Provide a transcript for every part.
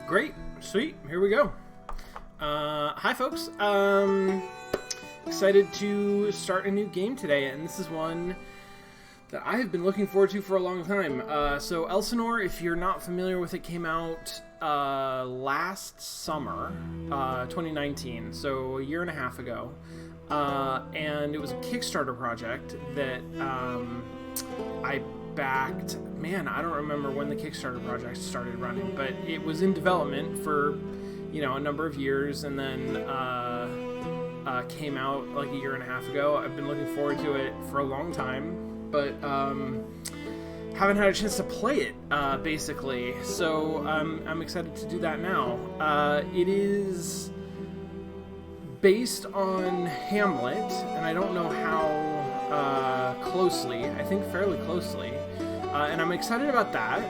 Great. Sweet. Here we go. Hi, folks. Excited to start a new game today, and this is one that I have been looking forward to for a long time. So Elsinore, if you're not familiar with it, came out last summer, 2019, so a year and a half ago. And it was a Kickstarter project that I backed. Man, I don't remember when the Kickstarter project started running, but it was in development for, a number of years, and then came out like a year and a half ago. I've been looking forward to it for a long time, but haven't had a chance to play it, basically. So I'm excited to do that now. It is based on Hamlet, and I don't know how closely. I think fairly closely. And I'm excited about that.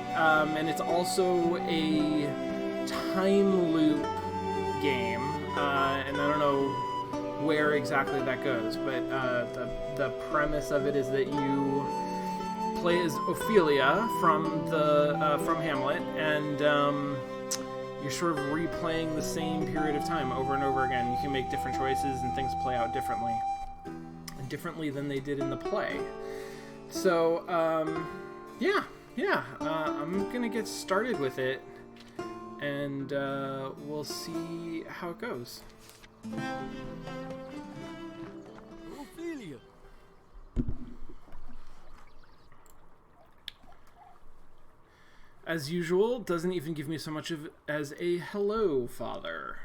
And it's also a time loop game. And I don't know where exactly that goes, but the premise of it is that you play as Ophelia from Hamlet, and you're sort of replaying the same period of time over and over again. You can make different choices, and things play out differently than they did in the play. So I'm gonna get started with it, and we'll see how it goes. Ophelia. As usual, doesn't even give me so much as a hello, father.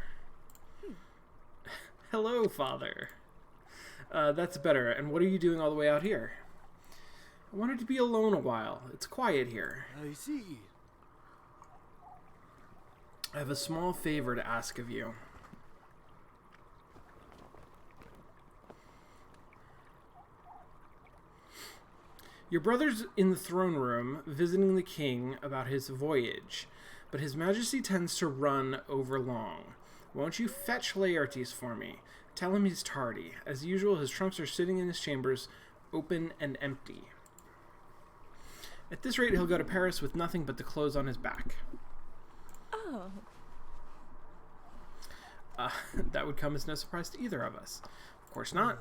Hello, father. That's better. And what are you doing all the way out here? I wanted to be alone a while. It's quiet here. I see. I have a small favor to ask of you. Your brother's in the throne room visiting the king about his voyage, but his majesty tends to run over long. Won't you fetch Laertes for me? Tell him he's tardy. As usual, his trunks are sitting in his chambers, open and empty. At this rate, he'll go to Paris with nothing but the clothes on his back. Oh. That would come as no surprise to either of us. Of course not.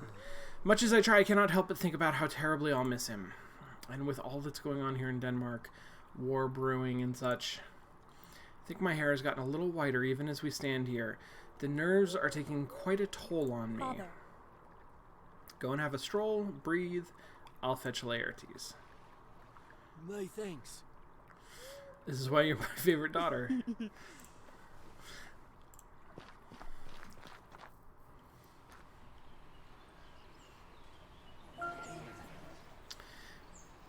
Much as I try, I cannot help but think about how terribly I'll miss him. And with all that's going on here in Denmark, war brewing and such, I think my hair has gotten a little whiter even as we stand here. The nerves are taking quite a toll on me. Father. Go and have a stroll, breathe. I'll fetch Laertes. My thanks. This is why you're my favorite daughter.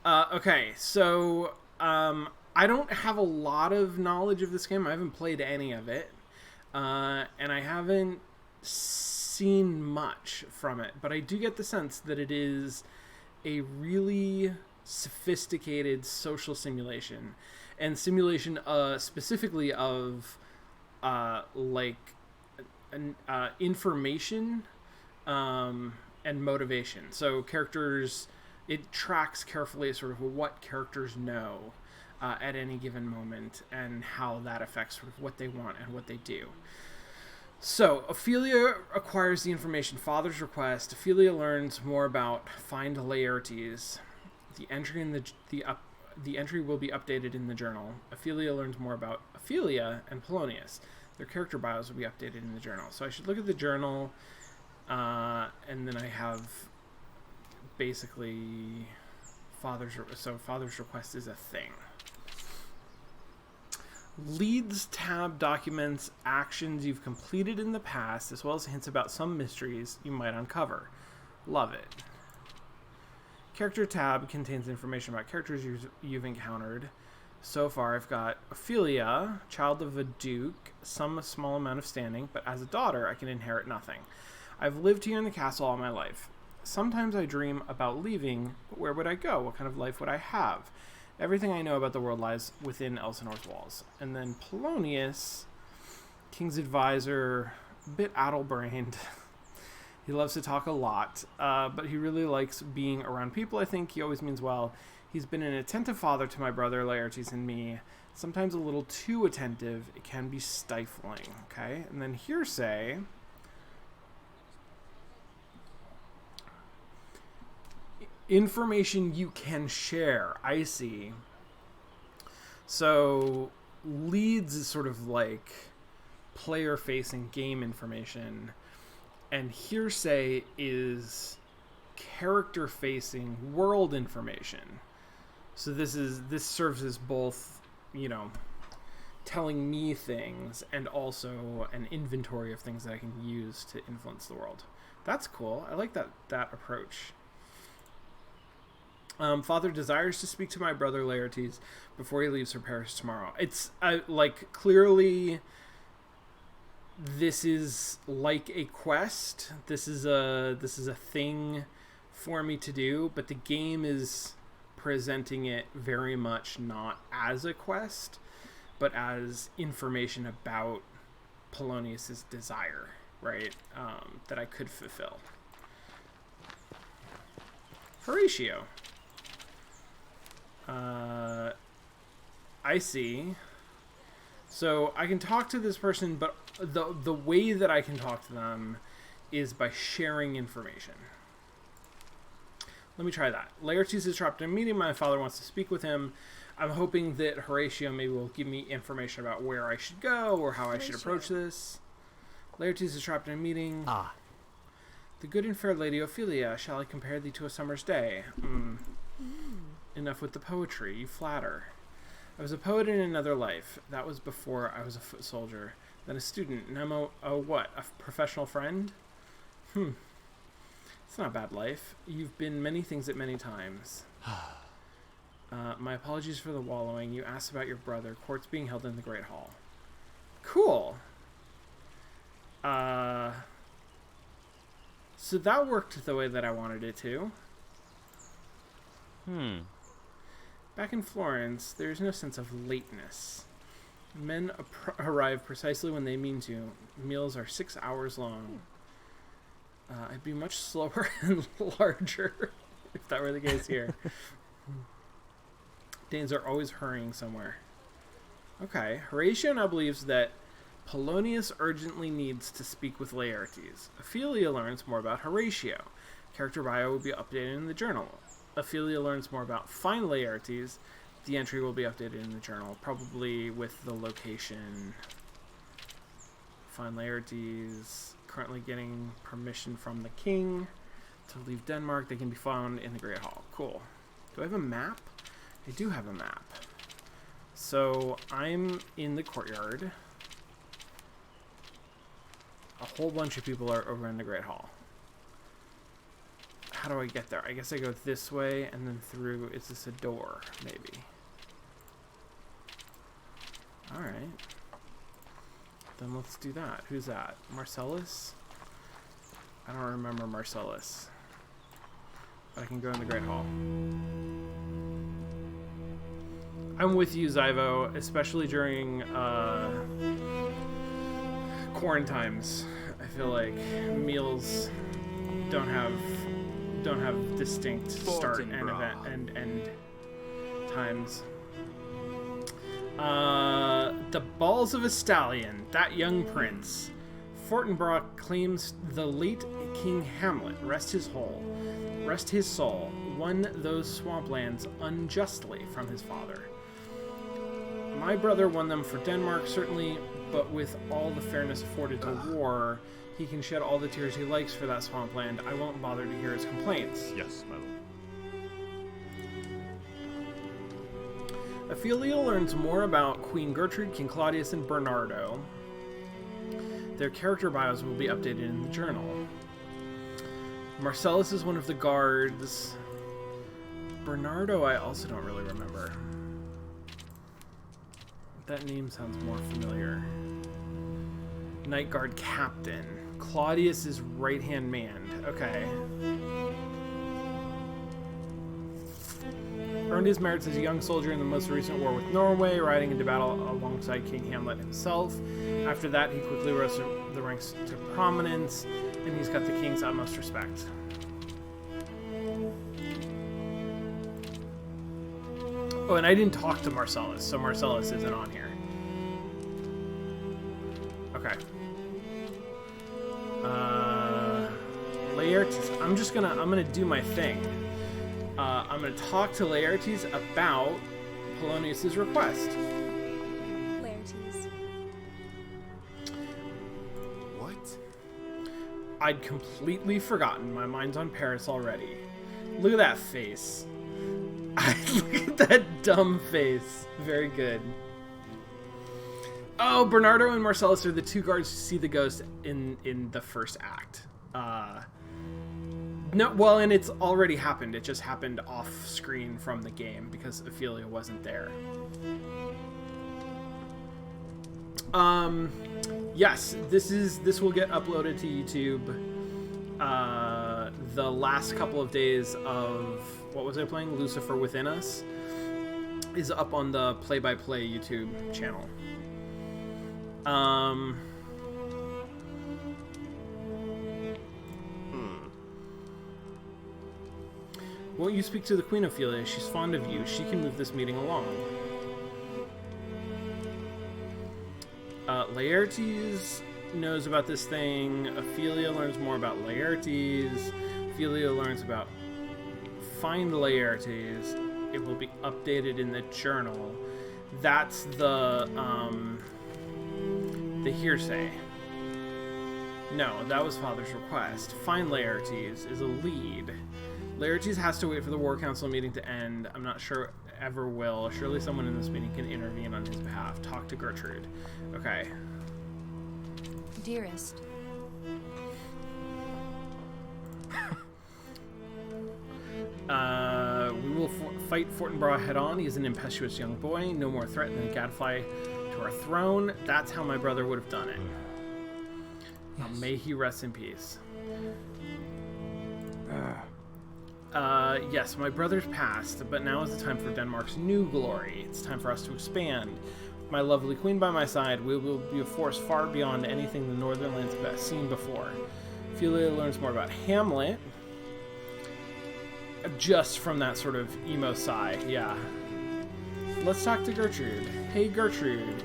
Okay, so I don't have a lot of knowledge of this game. I haven't played any of it, and I haven't seen much from it, but I do get the sense that it is a really sophisticated social simulation, and simulation specifically of information and motivation. So characters, it tracks carefully sort of what characters know at any given moment and how that affects sort of what they want and what they do. So Ophelia acquires the information, father's request. Ophelia learns more about find Laertes. The entry will be updated in the journal. Ophelia learns more about Ophelia and Polonius. Their character bios will be updated in the journal. So I should look at the journal, and then I have basically father's request is a thing. Leads tab documents actions you've completed in the past, as well as hints about some mysteries you might uncover. Love it. Character tab contains information about characters you've encountered. So far, I've got Ophelia, child of a duke, some small amount of standing, but as a daughter, I can inherit nothing. I've lived here in the castle all my life. Sometimes I dream about leaving, but where would I go? What kind of life would I have? Everything I know about the world lies within Elsinore's walls. And then Polonius, king's advisor, a bit addle-brained. He loves to talk a lot, but he really likes being around people, I think. He always means well. He's been an attentive father to my brother Laertes and me. Sometimes a little too attentive. It can be stifling. Okay, and then hearsay. Information you can share. I see. So leads is sort of like player-facing game information, and hearsay is character-facing world information. So this serves as both, you know, telling me things and also an inventory of things that I can use to influence the world. That's cool. I like that approach. Father desires to speak to my brother Laertes before he leaves for Paris tomorrow. It's like clearly this is like a quest. This is a thing for me to do, but the game is presenting it very much not as a quest, but as information about Polonius's desire, right? That I could fulfill. Horatio. I see. So I can talk to this person, but the way that I can talk to them is by sharing information. Let me try that. Laertes is trapped in a meeting. My father wants to speak with him. I'm hoping that Horatio maybe will give me information about where I should go or how I should approach this. Laertes is trapped in a meeting. Ah. The good and fair Lady Ophelia, shall I compare thee to a summer's day? Enough with the poetry, you flatter. I was a poet in another life. That was before I was a foot soldier. Then a student. Now I'm a professional friend? It's not a bad life. You've been many things at many times. My apologies for the wallowing. You asked about your brother. Court's being held in the Great Hall. Cool. So that worked the way that I wanted it to. Back in Florence, there is no sense of lateness. Men arrive precisely when they mean to. Meals are 6 hours long. I'd be much slower and larger if that were the case here. Danes are always hurrying somewhere. Okay, Horatio now believes that Polonius urgently needs to speak with Laertes. Ophelia learns more about Horatio. Character bio will be updated in the journal. Ophelia learns more about Find Laertes. The entry will be updated in the journal, probably with the location. Find Laertes. Currently getting permission from the king to leave Denmark. They can be found in the Great Hall. Cool. Do I have a map? I do have a map. So I'm in the courtyard. A whole bunch of people are over in the Great Hall. How do I get there? I guess I go this way and then through. Is this a door? Maybe. Alright. Then let's do that. Who's that? Marcellus? I don't remember Marcellus. But I can go in the Great Hall. I'm with you, Zyvo, especially during quarantines. I feel like meals don't have distinct start and event and end times. The balls of a stallion, that young prince. Fortinbras claims the late King Hamlet, rest his soul, won those swamplands unjustly from his father. My brother won them for Denmark, certainly, but with all the fairness afforded to war, he can shed all the tears he likes for that swampland. I won't bother to hear his complaints. Yes, my lord. Ophelia learns more about Queen Gertrude, King Claudius, and Bernardo. Their character bios will be updated in the journal. Marcellus is one of the guards. Bernardo I also don't really remember. That name sounds more familiar. Night Guard Captain. Claudius is right-hand man. Okay. Earned his merits as a young soldier in the most recent war with Norway, riding into battle alongside King Hamlet himself. After that, he quickly rose the ranks to prominence, and he's got the king's utmost respect. Oh, and I didn't talk to Marcellus, so Marcellus isn't on here. Okay. Laertes, I'm gonna do my thing. I'm gonna talk to Laertes about Polonius's request. Laertes. What? I'd completely forgotten. My mind's on Paris already. Look at that face. Look at that dumb face. Very good. Oh, Bernardo and Marcellus are the two guards who see the ghost in the first act. No, well, and it's already happened. It just happened off screen from the game because Ophelia wasn't there. Yes, this will get uploaded to YouTube. The last couple of days of what was I playing? Lucifer Within Us is up on the play-by-play YouTube channel. Won't you speak to the Queen, Ophelia? She's fond of you. She can move this meeting along. Laertes knows about this thing. Ophelia learns more about Laertes. Ophelia learns about Find Laertes. It will be updated in the journal. That's the hearsay. No, that was Father's request. Find Laertes is a lead. Laertes has to wait for the War Council meeting to end. I'm not sure ever will. Surely someone in this meeting can intervene on his behalf. Talk to Gertrude. Okay. Dearest. We will fight Fortinbras head on. He is an impetuous young boy. No more threat than a gadfly to our throne. That's how my brother would have done it. Yes. May he rest in peace. Yes, my brother's passed, but now is the time for Denmark's new glory. It's time for us to expand. With my lovely queen by my side, we will be a force far beyond anything the northern lands have seen before. Ophelia learns more about Hamlet, just from that sort of emo sigh, yeah. Let's talk to Gertrude. Hey, Gertrude.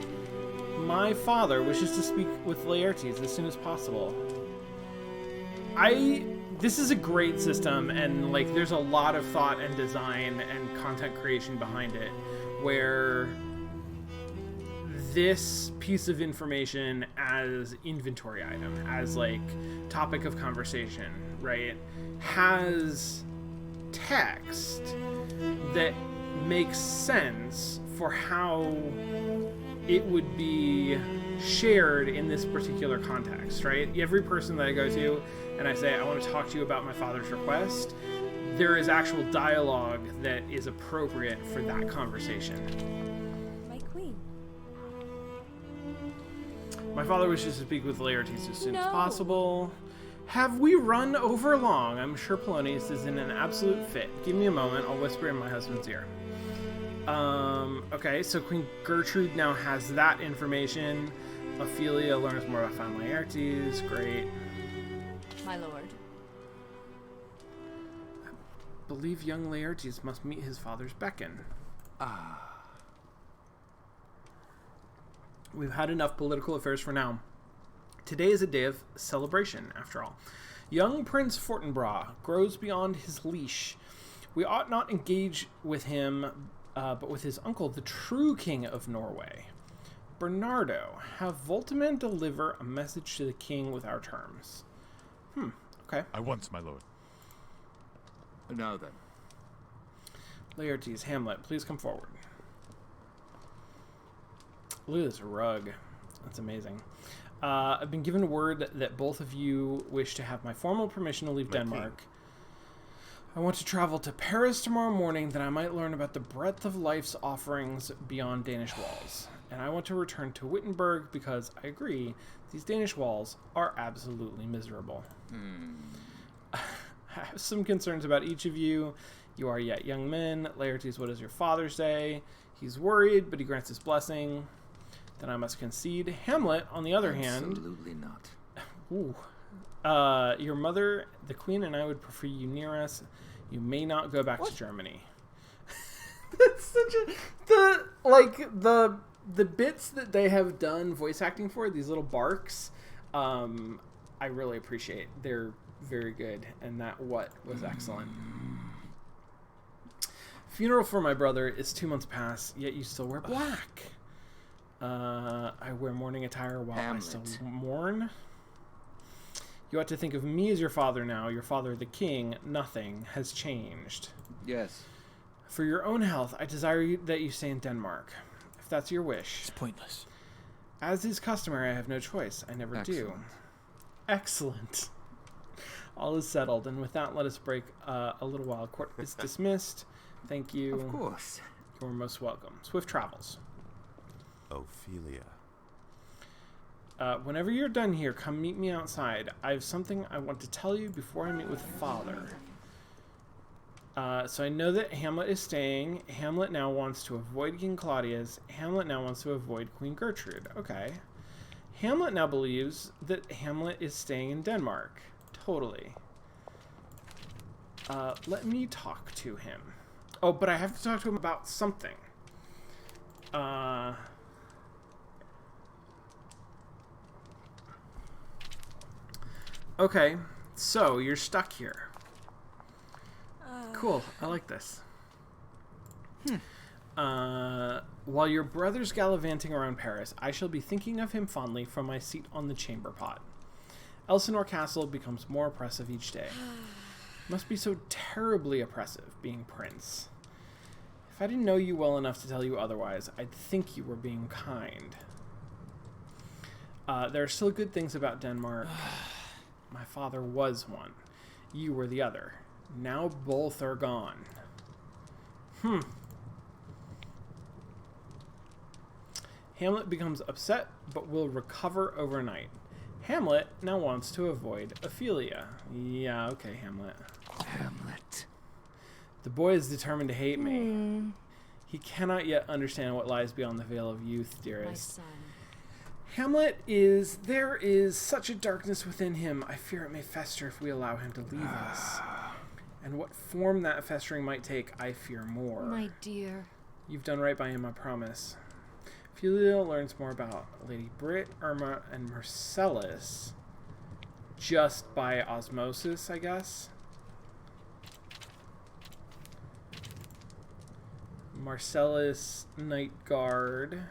My father wishes to speak with Laertes as soon as possible. This is a great system, and like there's a lot of thought and design and content creation behind it, where this piece of information as inventory item, as like topic of conversation, right, has text that makes sense for how it would be shared in this particular context, right? Every person that I go to and I say, I want to talk to you about my father's request, there is actual dialogue that is appropriate for that conversation. My queen. My father wishes to speak with Laertes as soon as possible. Have we run over long? I'm sure Polonius is in an absolute fit. Give me a moment. I'll whisper in my husband's ear. Okay, so Queen Gertrude now has that information. Ophelia learns more about Find Laertes. Great. My lord. I believe young Laertes must meet his father's beckon. We've had enough political affairs for now. Today is a day of celebration, after all. Young Prince Fortinbras grows beyond his leash. We ought not engage with him, but with his uncle, the true king of Norway. Bernardo, have Voltiman deliver a message to the king with our terms. Okay. I once, my lord. Now then. Laertes, Hamlet, please come forward. Look at this rug. That's amazing. I've been given word that both of you wish to have my formal permission to leave Denmark. I want to travel to Paris tomorrow morning that I might learn about the breadth of life's offerings beyond Danish walls. And I want to return to Wittenberg because I agree, these Danish walls are absolutely miserable. I have some concerns about each of you. You are yet young men. Laertes, what is your father say? He's worried, but he grants his blessing. Then I must concede. Hamlet, on the other hand... Absolutely not. Ooh. Your mother, the queen, and I would prefer you near us. You may not go back to Germany. That's such a the bits that they have done voice acting for these little barks. I really appreciate. They're very good, and that what was excellent. Funeral for my brother is 2 months past, yet you still wear black. I wear mourning attire while I still mourn. You ought to think of me as your father now. Your father, the king. Nothing has changed. Yes. For your own health, I desire that you stay in Denmark. If that's your wish. It's pointless. As is customary, I have no choice. I never do. Excellent. All is settled, and with that, let us break a little while. Court is dismissed. Thank you. Of course. You're most welcome. Swift travels. Ophelia. Whenever you're done here, come meet me outside. I have something I want to tell you before I meet with Father. So I know that Hamlet is staying. Hamlet now wants to avoid King Claudius. Hamlet now wants to avoid Queen Gertrude. Okay. Hamlet now believes that Hamlet is staying in Denmark. Totally. Let me talk to him. Oh, but I have to talk to him about something. Okay, so you're stuck here. Cool, I like this. While your brother's gallivanting around Paris, I shall be thinking of him fondly from my seat on the chamber pot. Elsinore Castle becomes more oppressive each day. Must be so terribly oppressive, being prince. If I didn't know you well enough to tell you otherwise, I'd think you were being kind. There are still good things about Denmark. My father was one. You were the other. Now both are gone. Hamlet becomes upset, but will recover overnight. Hamlet now wants to avoid Ophelia. Yeah, okay, Hamlet. Hamlet. The boy is determined to hate me. He cannot yet understand what lies beyond the veil of youth, dearest. My son. Hamlet there is such a darkness within him. I fear it may fester if we allow him to leave us. And what form that festering might take, I fear more. My dear. You've done right by him, I promise. Ophelia learns more about Lady Brit, Irma, and Marcellus just by osmosis, I guess. Marcellus, Knight Guard.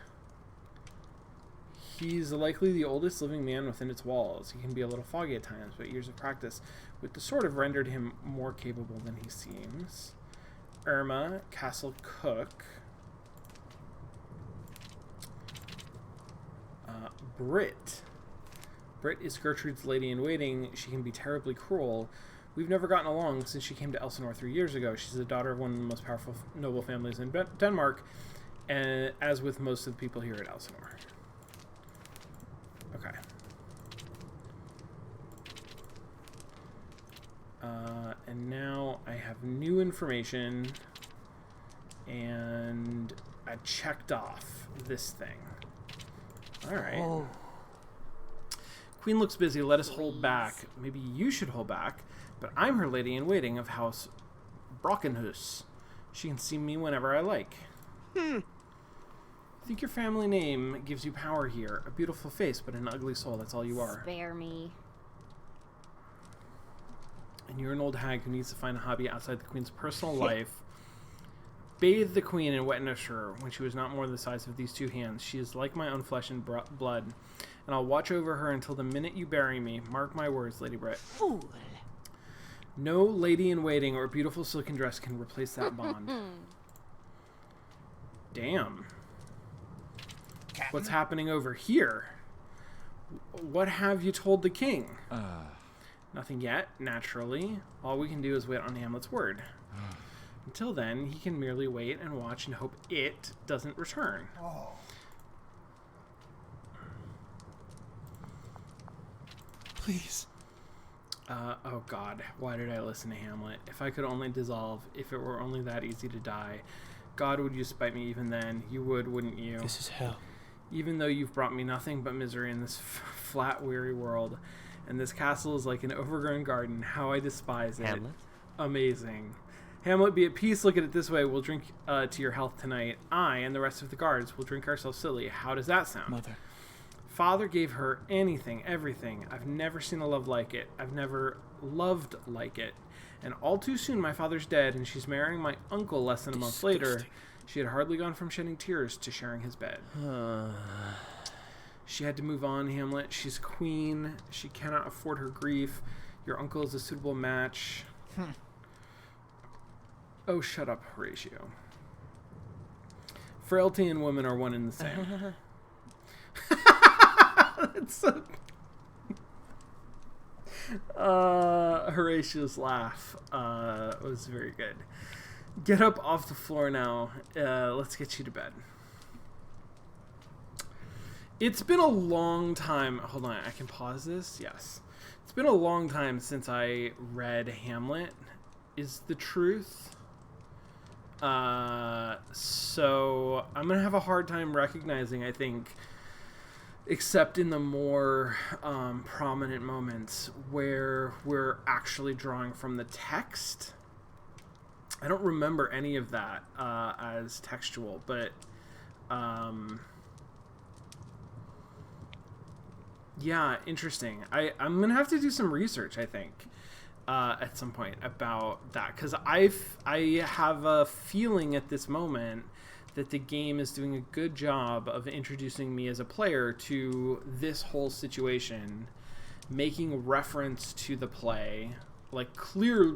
He's likely the oldest living man within its walls. He can be a little foggy at times, but years of practice with the sword have rendered him more capable than he seems. Irma, Castle Cook. Brit. Brit is Gertrude's lady-in-waiting. She can be terribly cruel. We've never gotten along since she came to Elsinore 3 years ago. She's the daughter of one of the most powerful noble families in Denmark, and as with most of the people here at Elsinore. Okay. And now I have new information, and I checked off this thing. Alright. Oh. Queen looks busy. Let us hold back. Maybe you should hold back, but I'm her lady-in-waiting of House Brockenhus. She can see me whenever I like. I think your family name gives you power here. A beautiful face, but an ugly soul. That's all you are. Spare me. And you're an old hag who needs to find a hobby outside the queen's personal life. Bathe the queen and wet nurse her when she was not more the size of these two hands. She is like my own flesh and blood, and I'll watch over her until the minute you bury me. Mark my words, Lady Brit. Fool. No lady-in-waiting or beautiful silken dress can replace that bond. Damn. What's happening over here? What have you told the king? Nothing yet, naturally. All we can do is wait on Hamlet's word. Until then, he can merely wait and watch and hope it doesn't return. Please. Oh God, why did I listen to Hamlet? If I could only dissolve, if it were only that easy to die. God, would you spite me even then? You would, wouldn't you? This is hell. Even though you've brought me nothing but misery in this flat, weary world, and this castle is like an overgrown garden, how I despise it. Hamlet? Amazing. Hamlet, be at peace. Look at it this way. We'll drink to your health tonight. I and the rest of the guards will drink ourselves silly. How does that sound? Mother. Father gave her anything, everything. I've never seen a love like it. I've never loved like it. And all too soon, my father's dead, and she's marrying my uncle less than a month later. She had hardly gone from shedding tears to sharing his bed. She had to move on, Hamlet. She's queen. She cannot afford her grief. Your uncle is a suitable match. Oh, shut up, Horatio. Frailty and women are one and the same. Horatio's laugh was very good. Get up off the floor now. Let's get you to bed. It's been a long time. Hold on, I can pause this? Yes. It's been a long time since I read Hamlet, is the truth. So I'm going to have a hard time recognizing, I think, except in the more prominent moments where we're actually drawing from the text. I don't remember any of that as textual, but yeah, interesting. I'm gonna have to do some research, I think, at some point about that, because I have a feeling at this moment that the game is doing a good job of introducing me as a player to this whole situation, making reference to the play, like clear.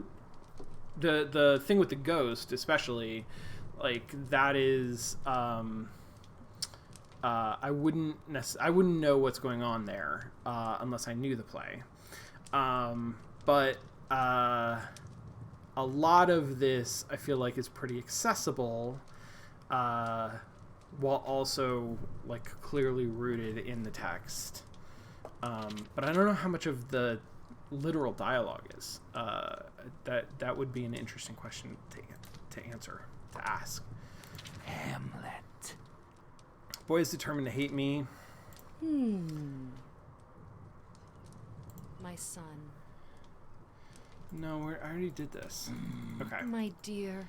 The thing with the ghost, especially, like that is. I wouldn't know what's going on there unless I knew the play. But a lot of this I feel like is pretty accessible, while also like clearly rooted in the text. But I don't know how much of the literal dialogue is. That would be an interesting question to answer, to ask. Hamlet. Boy is determined to hate me. My son. No, I already did this. Okay. My dear.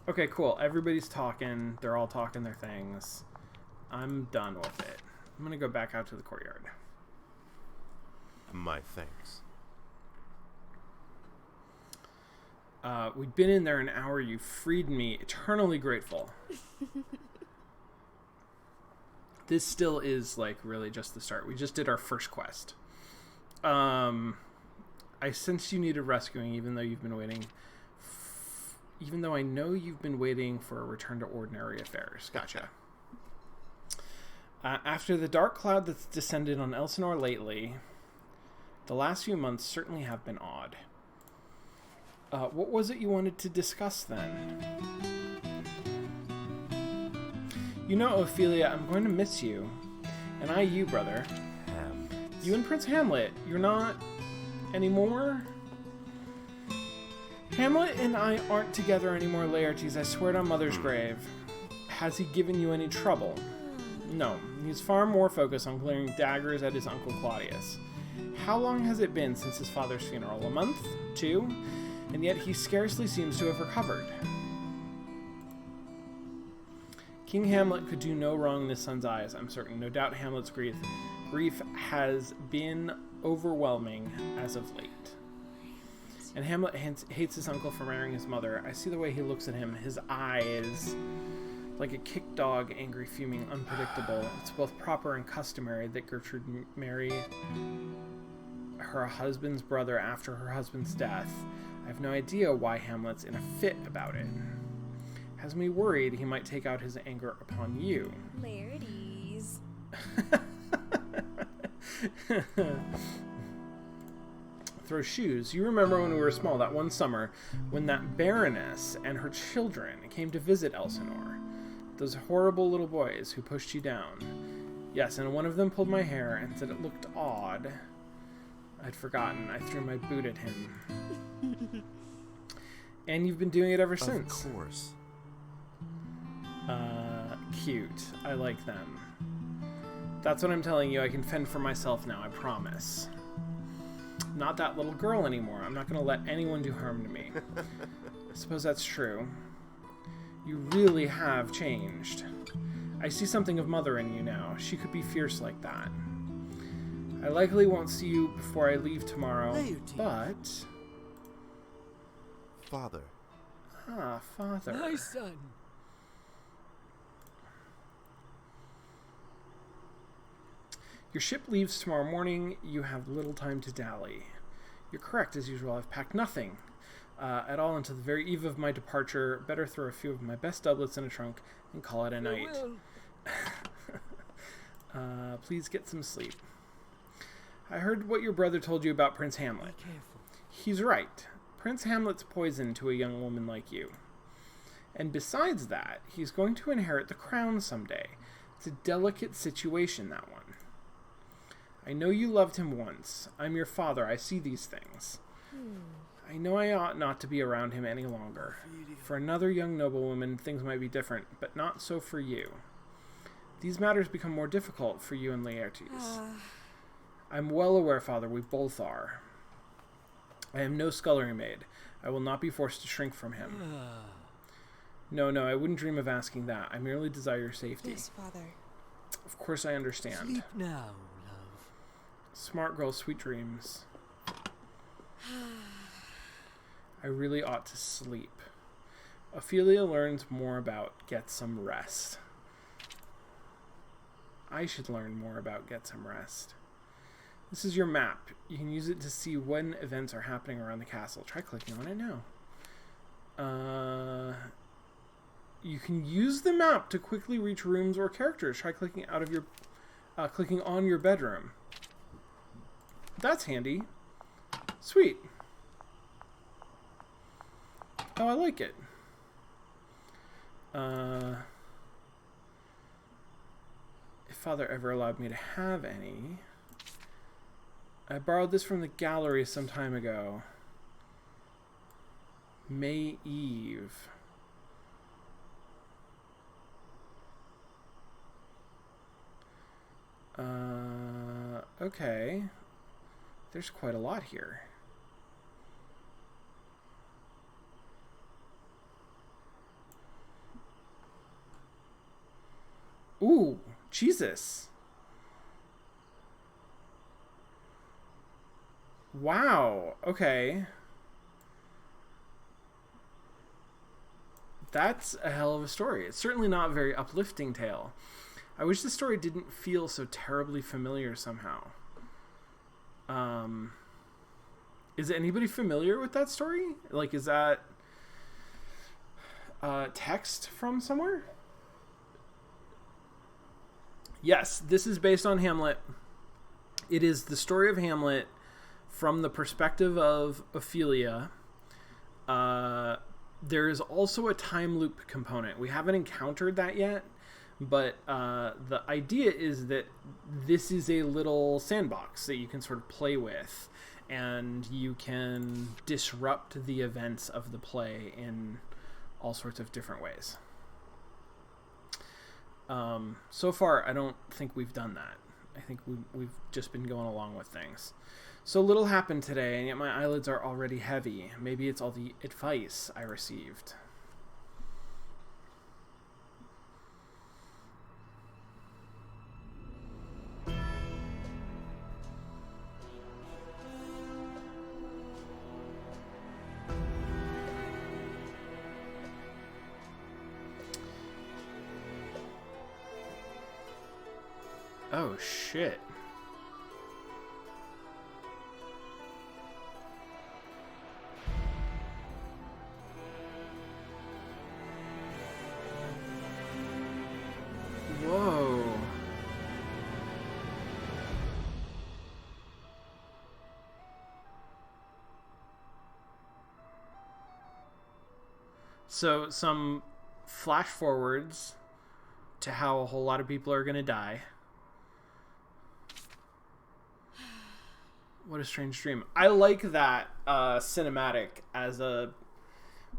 Okay, cool. Everybody's talking. They're all talking their things. I'm done with it. I'm going to go back out to the courtyard. My thanks. We'd been in there an hour. You freed me. Eternally grateful. This still is, like, really just the start. We just did our first quest. I sense you needed rescuing, even though you've been waiting... even though I know you've been waiting for a return to ordinary affairs. Gotcha. After the dark cloud that's descended on Elsinore lately, the last few months certainly have been odd. What was it you wanted to discuss then? You know, Ophelia, I'm going to miss you. And I you, brother. Hamlet. You and Prince Hamlet. You're not anymore? Hamlet and I aren't together anymore, Laertes. I swear it on Mother's grave. Has he given you any trouble? No. He's far more focused on clearing daggers at his uncle Claudius. How long has it been since his father's funeral? A month? 2? And yet he scarcely seems to have recovered. King Hamlet could do no wrong in his son's eyes, I'm certain. No doubt Hamlet's grief has been overwhelming as of late. And Hamlet hates his uncle for marrying his mother. I see the way he looks at him. His eyes, like a kicked dog, angry, fuming, unpredictable. It's both proper and customary that Gertrude marry her husband's brother after her husband's death. I have no idea why Hamlet's in a fit about it. Has me worried he might take out his anger upon you. Laertes. Throw shoes. You remember when we were small, that one summer, when that Baroness and her children came to visit Elsinore. Those horrible little boys who pushed you down. Yes, and one of them pulled my hair and said it looked odd. I'd forgotten. I threw my boot at him. And you've been doing it ever since. Of course. Cute. I like them. That's what I'm telling you. I can fend for myself now, I promise. not that little girl anymore. I'm not going to let anyone do harm to me. I suppose that's true. You really have changed. I see something of Mother in you now. She could be fierce like that. I likely won't see you before I leave tomorrow, but... Father. Ah, Father. My son. Your ship leaves tomorrow morning. You have little time to dally. You're correct, as usual. I've packed nothing at all until the very eve of my departure. Better throw a few of my best doublets in a trunk and call it a night. Please get some sleep. I heard what your brother told you about Prince Hamlet. Be careful. He's right. Prince Hamlet's poison to a young woman like you. And besides that, he's going to inherit the crown someday. It's a delicate situation, that one. I know you loved him once. I'm your father. I see these things. I know I ought not to be around him any longer. For another young noblewoman, things might be different, but not so for you. These matters become more difficult for you and Laertes. I'm well aware, Father, we both are. I am no scullery maid. I will not be forced to shrink from him. No, I wouldn't dream of asking that. I merely desire your safety. Yes, Father. Of course I understand. Sleep now, love. Smart girl, sweet dreams. I really ought to sleep. Ophelia learns more about Get Some Rest. I should learn more about Get Some Rest. This is your map. You can use it to see when events are happening around the castle. Try clicking on it now. You can use the map to quickly reach rooms or characters. Try clicking out of your, clicking on your bedroom. That's handy. Sweet. Oh, I like it. If Father ever allowed me to have any. I borrowed this from the gallery some time ago. May Eve. Okay. There's quite a lot here. Ooh, Jesus. Wow, okay. That's a hell of a story. It's certainly not a very uplifting tale. I wish the story didn't feel so terribly familiar somehow. Is anybody familiar with that story? Like, is that text from somewhere? Yes, this is based on Hamlet. It is the story of Hamlet from the perspective of Ophelia. There is also a time loop component. We haven't encountered that yet, but the idea is that this is a little sandbox that you can sort of play with, and you can disrupt the events of the play in all sorts of different ways. So far, I don't think we've done that. I think we've just been going along with things. So little happened today, and yet my eyelids are already heavy. Maybe it's all the advice I received. Oh, shit. Whoa. So, some flash forwards to how a whole lot of people are going to die. What a strange dream. I like that cinematic as a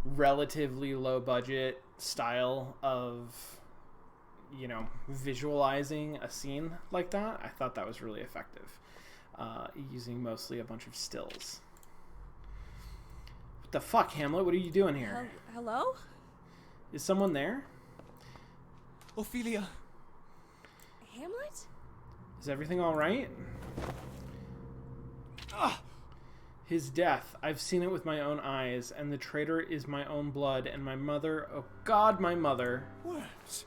relatively low budget style of, you know, visualizing a scene like that. I thought that was really effective. using mostly a bunch of stills. What the fuck, Hamlet? What are you doing here? Hello? Is someone there? Ophelia. Hamlet? Is everything all right? Ah! His death, I've seen it with my own eyes, and the traitor is my own blood, and my mother, oh God, my mother. Worms.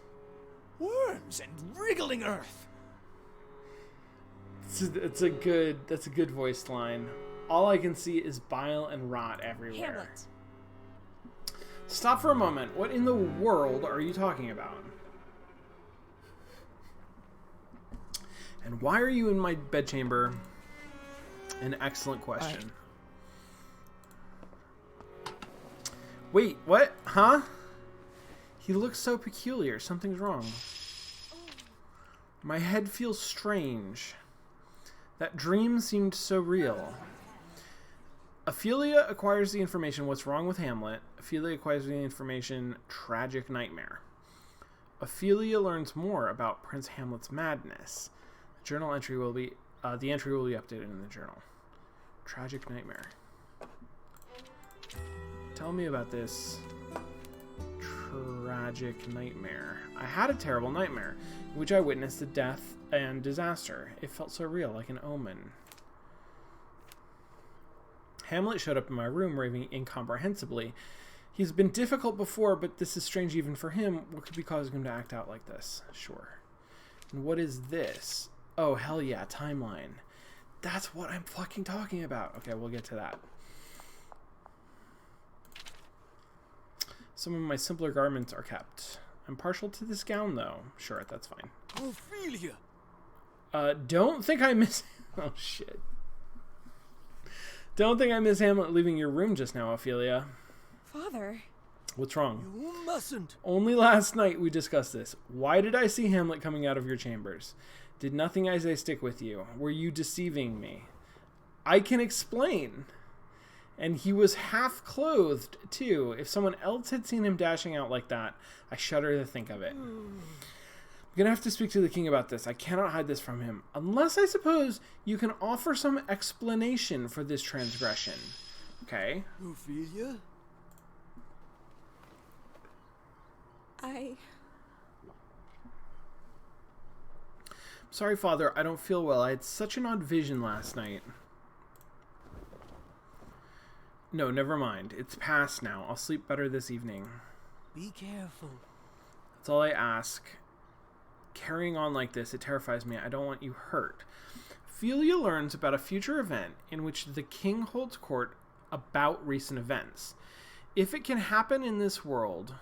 Worms and wriggling earth. That's a good voiced line. All I can see is bile and rot everywhere. Hamlet. Stop for a moment. What in the world are you talking about? And why are you in my bedchamber? An excellent question. Wait, what? Huh? He looks so peculiar. Something's wrong. My head feels strange. That dream seemed so real. Ophelia acquires the information. What's wrong with Hamlet? Ophelia acquires the information. Tragic nightmare. Ophelia learns more about Prince Hamlet's madness. The journal entry will be the entry will be updated in the journal. Tragic nightmare. Tell me about this tragic nightmare. I had a terrible nightmare in which I witnessed the death and disaster. It felt so real, like an omen. Hamlet showed up in my room raving incomprehensibly. He's been difficult before, but this is strange even for him. What could be causing him to act out like this? Sure. And what is this? Oh, hell yeah, timeline. That's what I'm fucking talking about. Okay, we'll get to that. Some of my simpler garments are kept. I'm partial to this gown, though. Sure, that's fine. Ophelia. Don't think I miss... Oh, shit. Don't think I miss Hamlet leaving your room just now, Ophelia. Father. What's wrong? You mustn't. Only last night we discussed this. Why did I see Hamlet coming out of your chambers? Did nothing I say stick with you? Were you deceiving me? I can explain. And he was half clothed, too. If someone else had seen him dashing out like that, I shudder to think of it. I'm going to have to speak to the king about this. I cannot hide this from him. Unless, I suppose, you can offer some explanation for this transgression. Okay. Ophelia? Sorry, Father, I don't feel well. I had such an odd vision last night. No, never mind. It's past now. I'll sleep better this evening. Be careful. That's all I ask. Carrying on like this, it terrifies me. I don't want you hurt. Ophelia learns about a future event in which the king holds court about recent events. If it can happen in this world,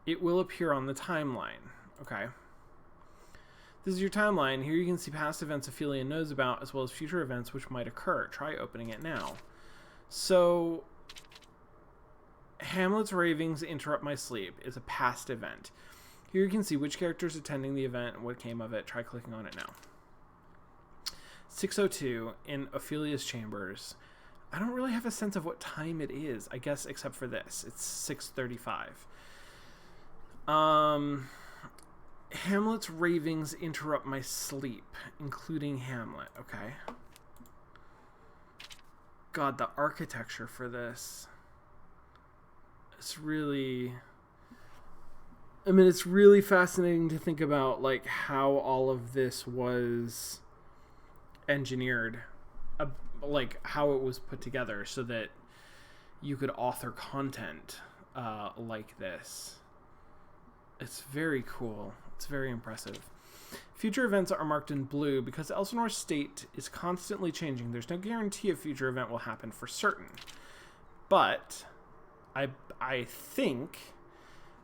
it will appear on the timeline. Okay. This is your timeline. Here you can see past events Ophelia knows about, as well as future events which might occur. Try opening it now. So, Hamlet's ravings interrupt my sleep is a past event. Here you can see which characters attending the event and what came of it. Try clicking on it now. 6:02 in Ophelia's chambers. I don't really have a sense of what time it is, I guess, except for this. It's 6:35. Hamlet's ravings interrupt my sleep, including Hamlet. Okay. God, the architecture for this. It's really... I mean, it's really fascinating to think about, like, how all of this was engineered. Like, how it was put together so that you could author content like this. It's very cool. It's very impressive. Future events are marked in blue because Elsinore's state is constantly changing. There's no guarantee a future event will happen for certain. But I think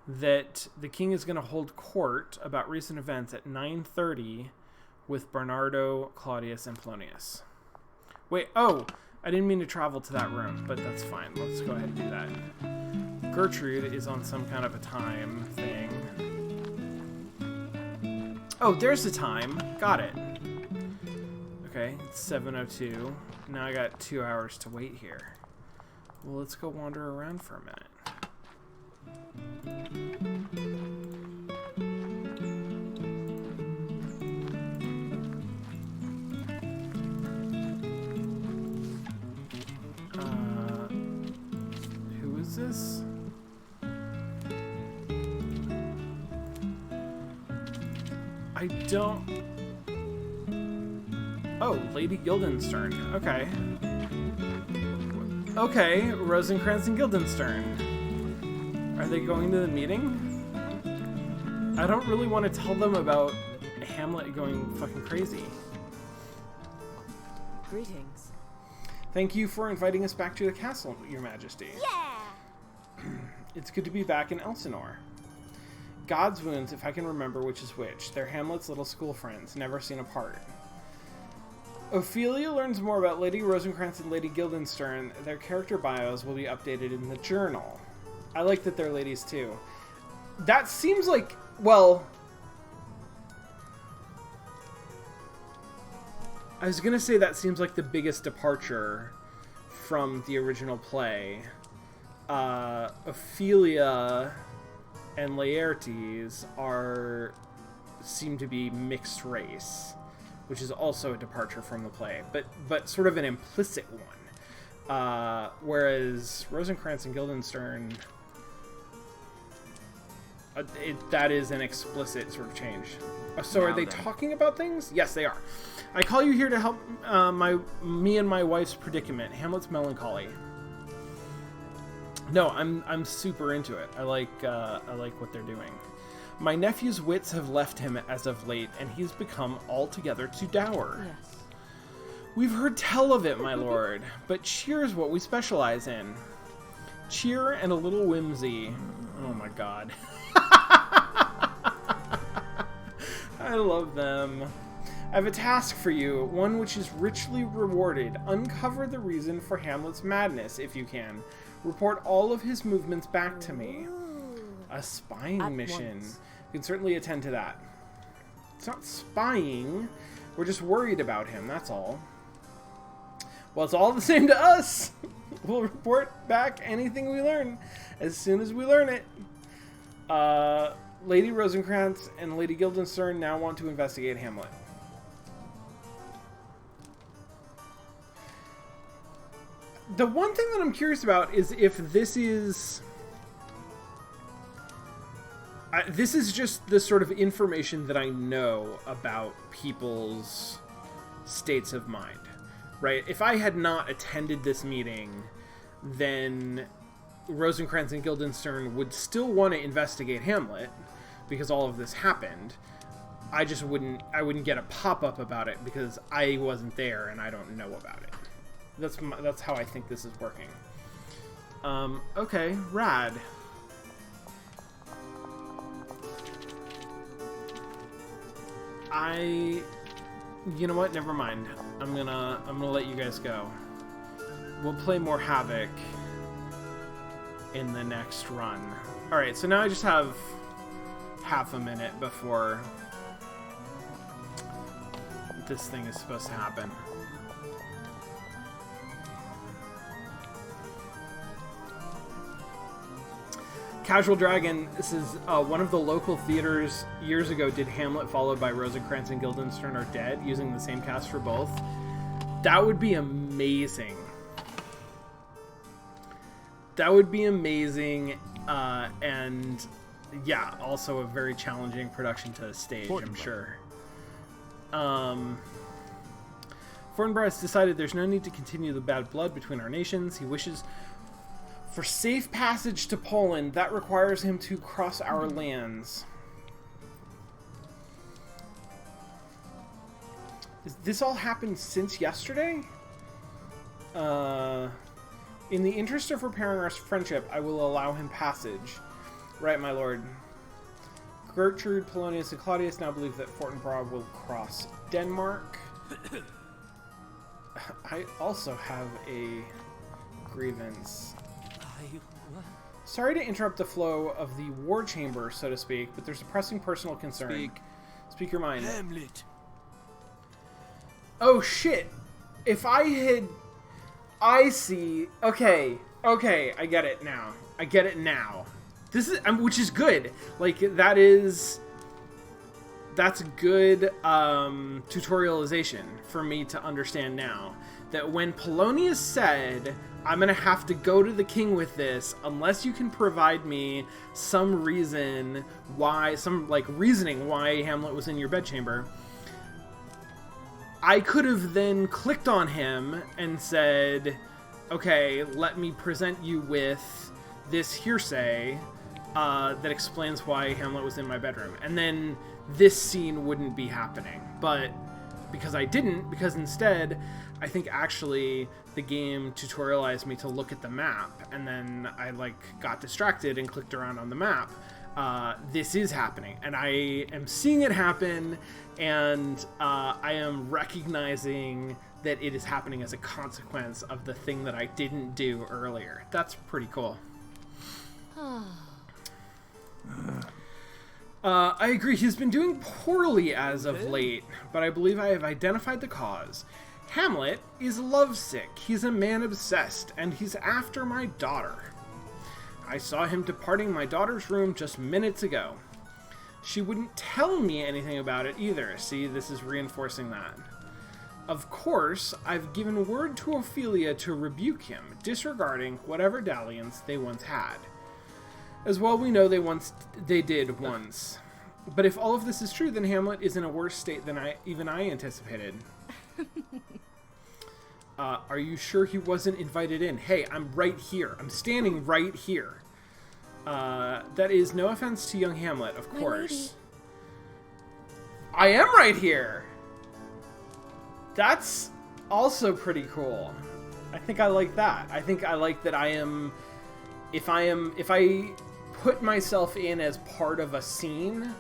that the king is going to hold court about recent events at 9:30 with Bernardo, Claudius, and Polonius. Wait, oh, I didn't mean to travel to that room, but that's fine. Let's go ahead and do that. Gertrude is on some kind of a time thing. Oh, there's the time. Got it. Okay, it's 7:02. Now I got 2 hours to wait here. Well, let's go wander around for a minute. I don't... Oh, Lady Guildenstern. Okay. Okay, Rosencrantz and Guildenstern. Are they going to the meeting? I don't really want to tell them about Hamlet going fucking crazy. Greetings. Thank you for inviting us back to the castle, Your Majesty. Yeah! It's good to be back in Elsinore. God's wounds, if I can remember which is which. They're Hamlet's little school friends, never seen apart. Ophelia learns more about Lady Rosencrantz and Lady Guildenstern. Their character bios will be updated in the journal. I like that they're ladies too. That seems like, well... I was gonna say that seems like the biggest departure from the original play. Ophelia and Laertes seem to be mixed race, which is also a departure from the play, but sort of an implicit one. Whereas Rosencrantz and Guildenstern, that is an explicit sort of change. So Now are they then. talking about things? Yes, they are. I call you here to help me and my wife's predicament, Hamlet's melancholy. No, I'm super into it. I like what they're doing. My nephew's wits have left him as of late, and he's become altogether too dour. Yes. We've heard tell of it, my lord, but cheer is what we specialize in. Cheer and a little whimsy. Oh my god. I love them. I have a task for you, one which is richly rewarded. Uncover the reason for Hamlet's madness, if you can. Report all of his movements back to me. A spying At mission. once. You can certainly attend to that. It's not spying. We're just worried about him, that's all. Well, it's all the same to us. We'll report back anything we learn as soon as we learn it. Lady Rosencrantz and Lady Guildenstern now want to investigate Hamlet. The one thing that I'm curious about is if this is... this is just the sort of information that I know about people's states of mind, right? If I had not attended this meeting, then Rosencrantz and Guildenstern would still want to investigate Hamlet because all of this happened. I wouldn't get a pop-up about it because I wasn't there and I don't know about it. That's how I think this is working. Okay, rad. You know what? Never mind. I'm gonna let you guys go. We'll play more Havoc in the next run. All right, so now I just have half a minute before this thing is supposed to happen. Casual Dragon, this is one of the local theaters years ago did Hamlet followed by Rosencrantz and Guildenstern Are Dead, using the same cast for both. That would be amazing. That would be amazing, and yeah, also a very challenging production to stage, I'm sure. Fortinbras decided there's no need to continue the bad blood between our nations. He wishes for safe passage to Poland. That requires him to cross our lands. This all happened since yesterday? In the interest of repairing our friendship, I will allow him passage. Right, my lord. Gertrude, Polonius, and Claudius now believe that Fortinbras will cross Denmark. I also have a grievance. Sorry to interrupt the flow of the war chamber, so to speak, but there's a pressing personal concern. Speak your mind. Hamlet. Oh shit! If I had... I see... Okay, I get it now. I get it now. This is... which is good. Like, that's good tutorialization for me to understand now. That when Polonius said, I'm gonna have to go to the king with this unless you can provide me some reason why, some like reasoning why Hamlet was in your bedchamber. I could have then clicked on him and said, okay, let me present you with this hearsay that explains why Hamlet was in my bedroom. And then this scene wouldn't be happening. But because I didn't, because instead, I think actually the game tutorialized me to look at the map, and then I got distracted and clicked around on the map. This is happening, and I am seeing it happen, and I am recognizing that it is happening as a consequence of the thing that I didn't do earlier. That's pretty cool. I agree, he's been doing poorly as of late, but I believe I have identified the cause. Hamlet is lovesick, he's a man obsessed, and he's after my daughter. I saw him departing my daughter's room just minutes ago. She wouldn't tell me anything about it either. See, this is reinforcing that. Of course, I've given word to Ophelia to rebuke him, disregarding whatever dalliance they once had. As well we know they did once. But if all of this is true, then Hamlet is in a worse state than even I anticipated. Are you sure he wasn't invited in? Hey, I'm right here. I'm standing right here. That is no offense to young Hamlet, of course. I am right here! That's also pretty cool. I think I like that. I think I like that I am... If I put myself in as part of a scene,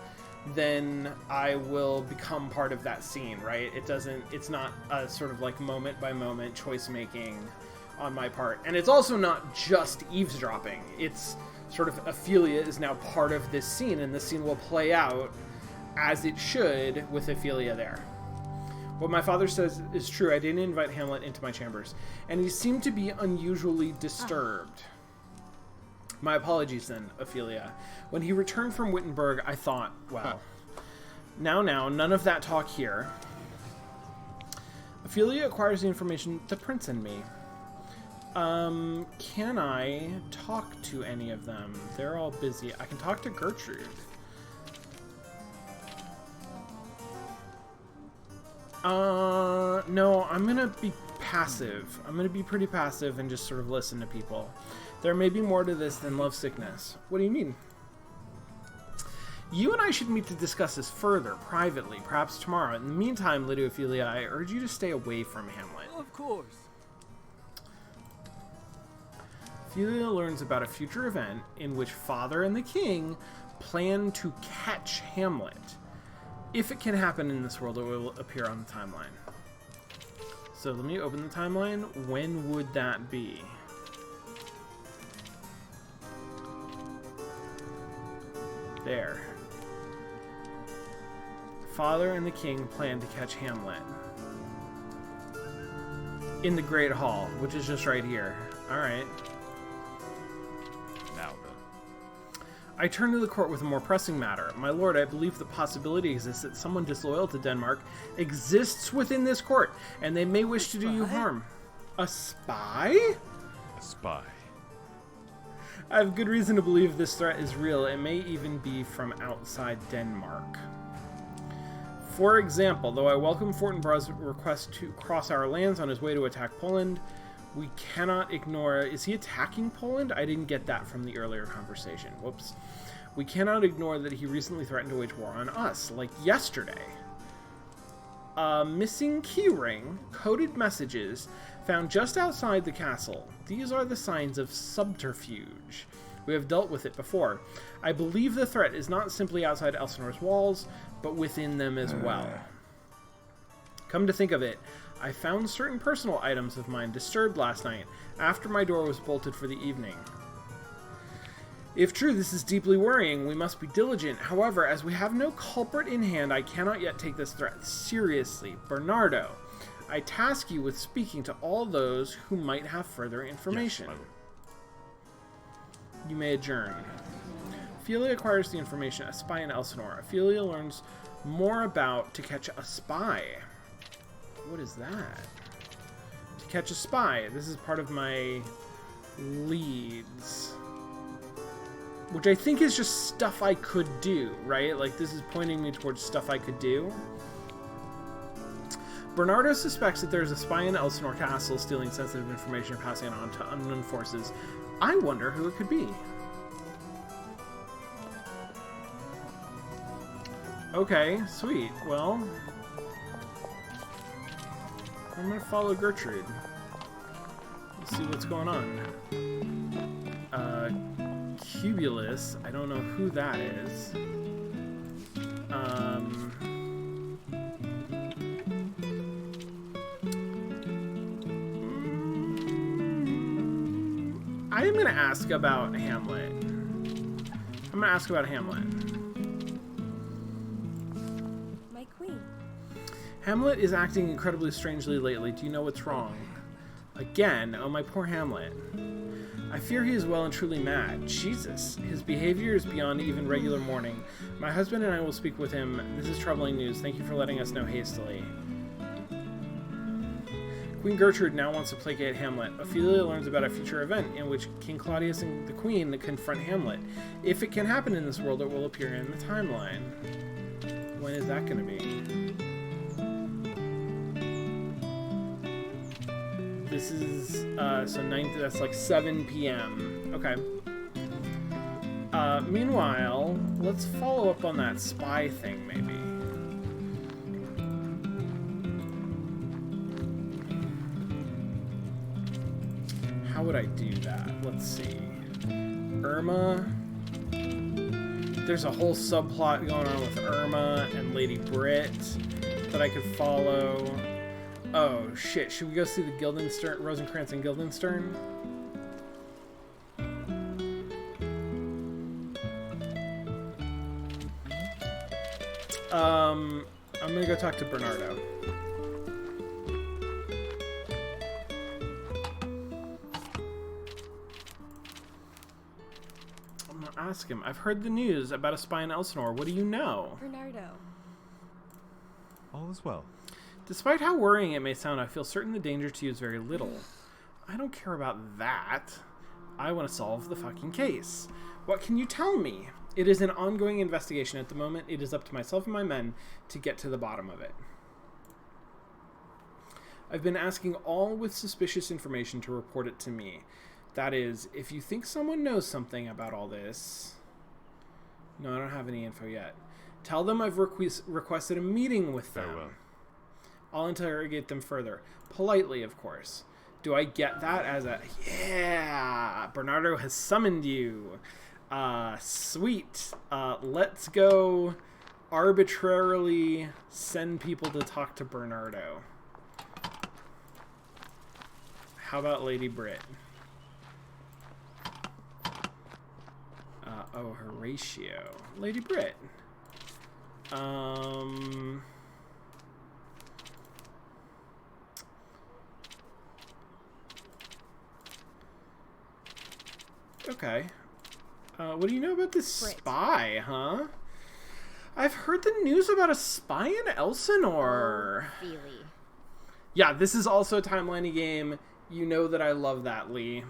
then I will become part of that scene, right? It's not a sort of like moment by moment choice making on my part. And it's also not just eavesdropping. It's sort of Ophelia is now part of this scene, and the scene will play out as it should with Ophelia there. What my father says is true. I didn't invite Hamlet into my chambers, and he seemed to be unusually disturbed. My apologies then, Ophelia. When he returned from Wittenberg, I thought, well, now, none of that talk here. Ophelia acquires the information, the prince and me. Can I talk to any of them? They're all busy. I can talk to Gertrude. No, I'm gonna be passive. I'm gonna be pretty passive and just sort of listen to people. There may be more to this than love sickness. What do you mean? You and I should meet to discuss this further, privately, perhaps tomorrow. In the meantime, Lady Ophelia, I urge you to stay away from Hamlet. Of course. Ophelia learns about a future event in which Father and the King plan to catch Hamlet. If it can happen in this world, it will appear on the timeline. So let me open the timeline. When would that be? There. Father and the King plan to catch Hamlet. In the Great Hall, which is just right here. Alright. Now then. I turn to the court with a more pressing matter. My lord, I believe the possibility exists that someone disloyal to Denmark exists within this court, and they may wish to do you harm. A spy? A spy. I have good reason to believe this threat is real. It may even be from outside Denmark. For example, though I welcome Fortinbras's request to cross our lands on his way to attack Poland, we cannot ignore... Is he attacking Poland? I didn't get that from the earlier conversation. Whoops. We cannot ignore that he recently threatened to wage war on us, like yesterday. A missing keyring, coded messages, found just outside the castle. These are the signs of subterfuge. We have dealt with it before. I believe the threat is not simply outside Elsinore's walls, but within them as well. Come to think of it, I found certain personal items of mine disturbed last night, after my door was bolted for the evening. If true, this is deeply worrying. We must be diligent. However, as we have no culprit in hand, I cannot yet take this threat seriously. Bernardo, I task you with speaking to all those who might have further information. Yes, my lord. You may adjourn. Ophelia acquires the information, a spy in Elsinore. Ophelia learns more about to catch a spy. What is that? To catch a spy. This is part of my leads. Which I think is just stuff I could do, right? Like, this is pointing me towards stuff I could do. Bernardo suspects that there's a spy in Elsinore Castle stealing sensitive information and passing it on to unknown forces. I wonder who it could be. Okay, sweet. Well, I'm gonna follow Gertrude. Let's see what's going on. Cubulus, I don't know who that is. I am gonna ask about Hamlet. I'm gonna ask about Hamlet. My queen. Hamlet is acting incredibly strangely lately. Do you know what's wrong? Again? Oh, my poor Hamlet. I fear he is well and truly mad. Jesus. His behavior is beyond even regular mourning. My husband and I will speak with him. This is troubling news. Thank you for letting us know hastily. Queen Gertrude now wants to placate Hamlet. Ophelia learns about a future event in which King Claudius and the Queen confront Hamlet. If it can happen in this world, it will appear in the timeline. When is that going to be? This is, so 9th, that's like 7 p.m. Okay. Meanwhile, let's follow up on that spy thing, maybe. How would I do that? Let's see. Irma. There's a whole subplot going on with Irma and Lady Brit that I could follow. Oh, shit. Should we go see the Guildenstern, Rosencrantz and Guildenstern? I'm gonna go talk to Bernardo. I'm gonna ask him. I've heard the news about a spy in Elsinore. What do you know? Bernardo. All is well. Despite how worrying it may sound, I feel certain the danger to you is very little. I don't care about that. I want to solve the fucking case. What can you tell me? It is an ongoing investigation at the moment. It is up to myself and my men to get to the bottom of it. I've been asking all with suspicious information to report it to me. That is, if you think someone knows something about all this... No, I don't have any info yet. Tell them I've requested a meeting with them. Farewell. I'll interrogate them further. Politely, of course. Do I get that as a... Yeah! Bernardo has summoned you. Sweet. Let's go arbitrarily send people to talk to Bernardo. How about Lady Brit? Oh, Horatio. Lady Brit. Okay. What do you know about this Brit. spy, huh? I've heard the news about a spy in Elsinore. Oh, really? Yeah, this is also a timeline-y game. You know that I love that, Lee.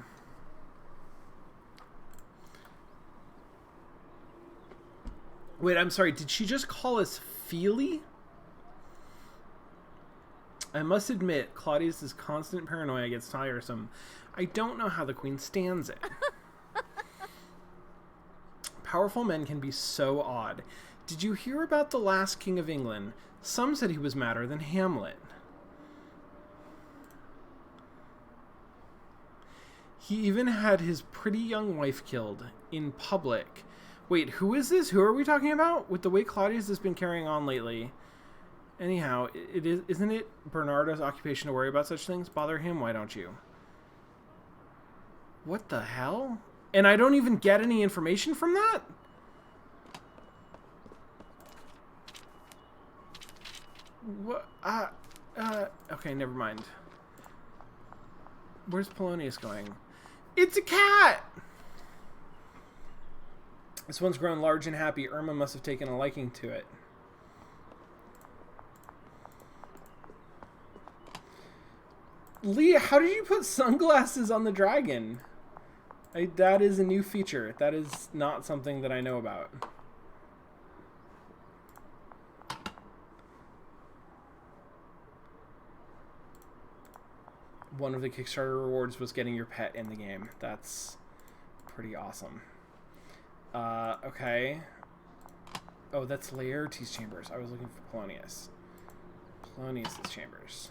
Wait, I'm sorry. Did she just call us Feely? I must admit, Claudius's constant paranoia gets tiresome. I don't know how the Queen stands it. Powerful men can be so odd. Did you hear about the last King of England? Some said he was madder than Hamlet. He even had his pretty young wife killed in public. Wait, who is this? Who are we talking about? With the way Claudius has been carrying on lately. Anyhow, isn't it Bernardo's occupation to worry about such things? Bother him, why don't you? What the hell? And I don't even get any information from that? What? Okay, never mind. Where's Polonius going? It's a cat! This one's grown large and happy. Irma must have taken a liking to it. Lee, how did you put sunglasses on the dragon? That is a new feature. That is not something that I know about. One of the Kickstarter rewards was getting your pet in the game. That's pretty awesome. Okay. Oh, that's Laertes' chambers. I was looking for Polonius. Polonius' chambers.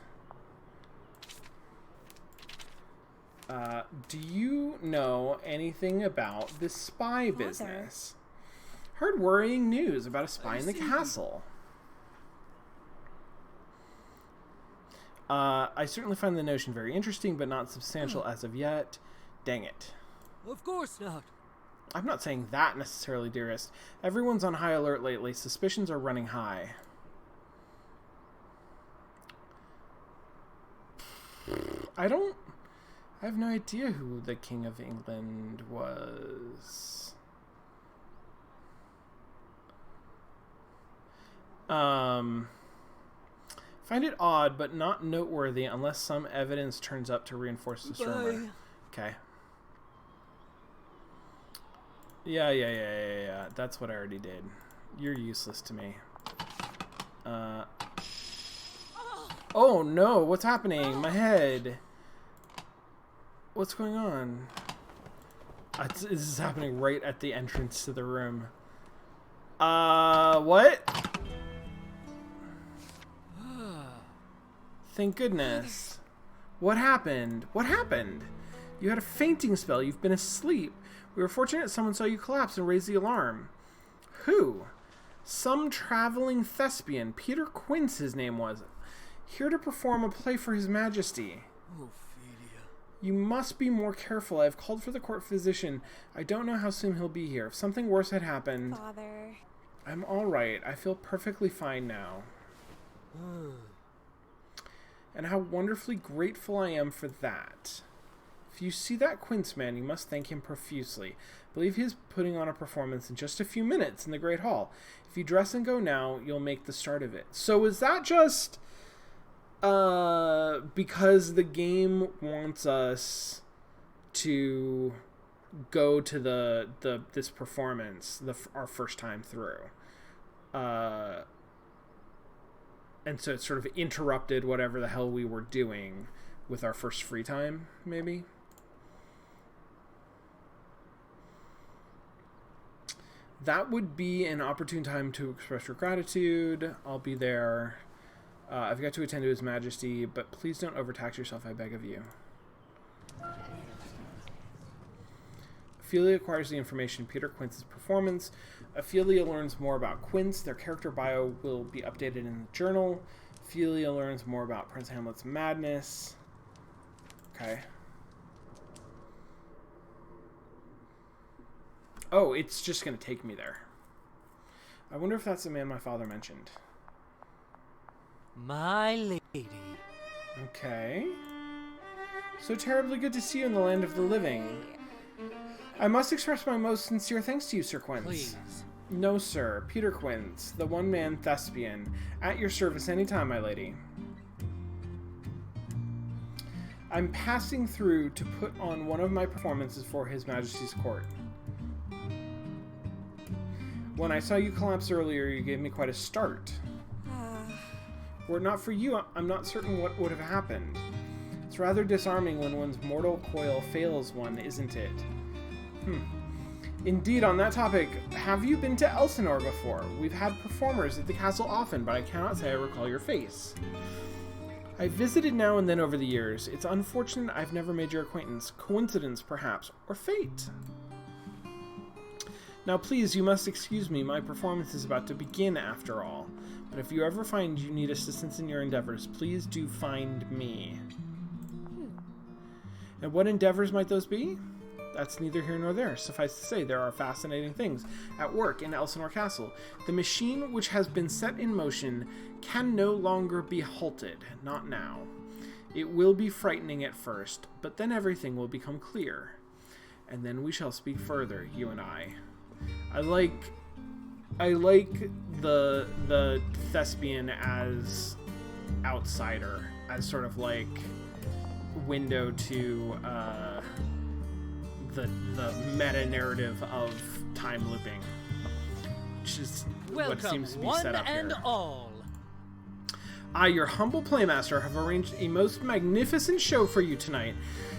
Do you know anything about this spy business? Heard worrying news about a spy in the castle. I certainly find the notion very interesting, but not substantial as of yet. Dang it. Of course not. I'm not saying that necessarily, dearest. Everyone's on high alert lately. Suspicions are running high. I have no idea who the King of England was. Find it odd, but not noteworthy unless some evidence turns up to reinforce this rumor. Okay. Yeah. That's what I already did. You're useless to me. Oh no, what's happening? My head. What's going on? This is happening right at the entrance to the room. What? Thank goodness. What happened? What happened? You had a fainting spell. You've been asleep. We were fortunate someone saw you collapse and raised the alarm. Who? Some traveling thespian. Peter Quince, his name was. Here to perform a play for His Majesty. Ophelia. You must be more careful. I have called for the court physician. I don't know how soon he'll be here. If something worse had happened... Father. I'm all right. I feel perfectly fine now. And how wonderfully grateful I am for that. If you see that Quince man, you must thank him profusely. I believe he is putting on a performance in just a few minutes in the Great Hall. If you dress and go now, you'll make the start of it. So is that just because the game wants us to go to this performance our first time through? And so it sort of interrupted whatever the hell we were doing with our first free time, maybe? That would be an opportune time to express your gratitude. I'll be there. I've got to attend to His Majesty, but please don't overtax yourself, I beg of you. Ophelia acquires the information Peter Quince's performance. Ophelia learns more about Quince. Their character bio will be updated in the journal. Ophelia learns more about Prince Hamlet's madness. Okay. Oh, it's just going to take me there. I wonder if that's the man my father mentioned. My lady. Okay. So terribly good to see you in the land of the living. I must express my most sincere thanks to you, Sir Quince. Please. No, sir. Peter Quince, the one-man thespian. At your service any time, my lady. I'm passing through to put on one of my performances for His Majesty's court. When I saw you collapse earlier, you gave me quite a start. Were it not for you, I'm not certain what would have happened. It's rather disarming when one's mortal coil fails one, isn't it? Indeed, on that topic, have you been to Elsinore before? We've had performers at the castle often, but I cannot say I recall your face. I've visited now and then over the years. It's unfortunate I've never made your acquaintance. Coincidence, perhaps, or fate. Now please, you must excuse me, my performance is about to begin after all. But if you ever find you need assistance in your endeavors, please do find me. And what endeavors might those be? That's neither here nor there. Suffice to say, there are fascinating things at work in Elsinore Castle. The machine which has been set in motion can no longer be halted, not now. It will be frightening at first, but then everything will become clear. And then we shall speak further, you and I. I like the thespian as outsider, as sort of like window to the meta narrative of time looping, which is what Welcome, seems to be one set up and here. all. I, your humble playmaster, have arranged a most magnificent show for you tonight,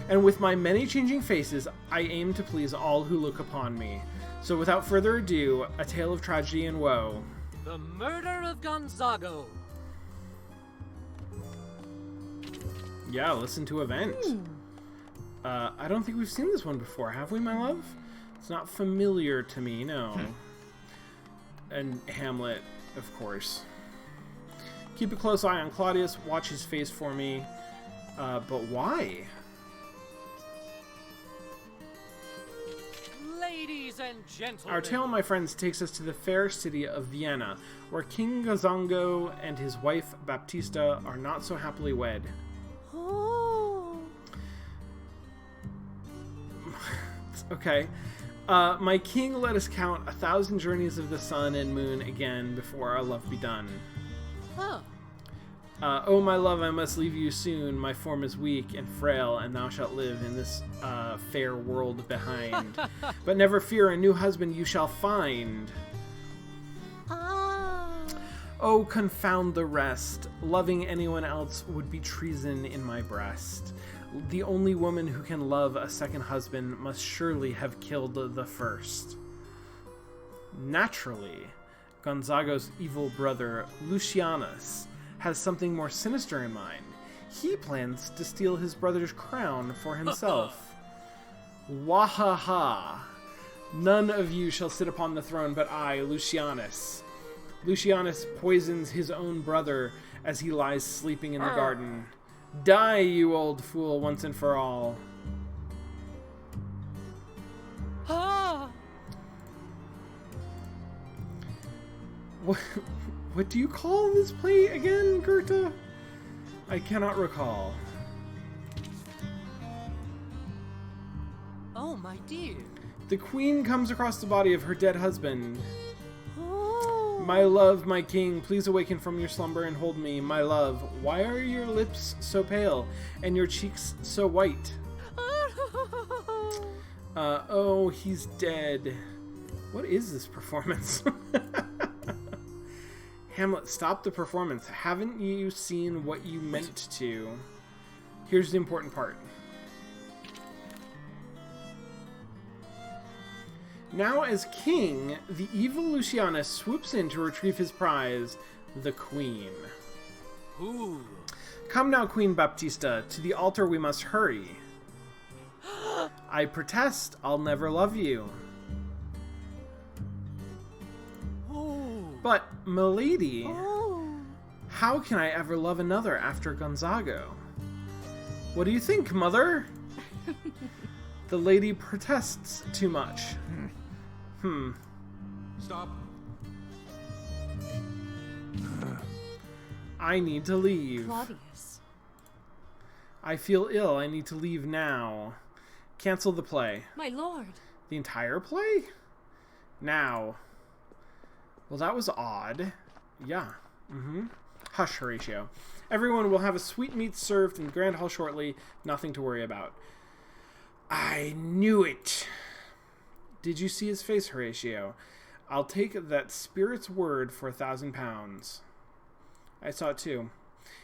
and with my many changing faces, I aim to please all who look upon me. So without further ado, a tale of tragedy and woe. The murder of Gonzago. Yeah, listen to event. I don't think we've seen this one before, have we, my love? It's not familiar to me, no. And Hamlet, of course. Keep a close eye on Claudius, watch his face for me. But why? Ladies and gentlemen. Our tale, my friends, takes us to the fair city of Vienna, where King Gonzago and his wife Baptista are not so happily wed. Oh. Okay. My king, let us count 1,000 journeys of the sun and moon again before our love be done. Huh. Oh, my love, I must leave you soon. My form is weak and frail, and thou shalt live in this fair world behind. But never fear, a new husband you shall find. Ah. Oh, confound the rest. Loving anyone else would be treason in my breast. The only woman who can love a second husband must surely have killed the first. Naturally, Gonzago's evil brother, Lucianus, has something more sinister in mind. He plans to steal his brother's crown for himself. Wahaha! None of you shall sit upon the throne but I, Lucianus. Lucianus poisons his own brother as he lies sleeping in the garden. Die, you old fool, once and for all. Ah. What do you call this play again, Goethe? I cannot recall. Oh, my dear. The queen comes across the body of her dead husband. Oh. My love, my king, please awaken from your slumber and hold me. My love, why are your lips so pale and your cheeks so white? Oh, he's dead. What is this performance? Hamlet, stop the performance. Haven't you seen what you meant to? Here's the important part. Now, as king, the evil Lucianus swoops in to retrieve his prize, the queen. Ooh. Come now, Queen Baptista, to the altar we must hurry. I protest, I'll never love you. Ooh. But, milady, Oh. how can I ever love another after Gonzago? What do you think, mother? The lady protests too much. Stop. I need to leave. Claudius. I feel ill. I need to leave now. Cancel the play. My lord. The entire play? Now. Well, that was odd. Yeah. Hush, Horatio. Everyone will have a sweetmeat served in the Grand Hall shortly. Nothing to worry about. I knew it. Did you see his face, Horatio? I'll take that spirit's word for £1,000. I saw it too.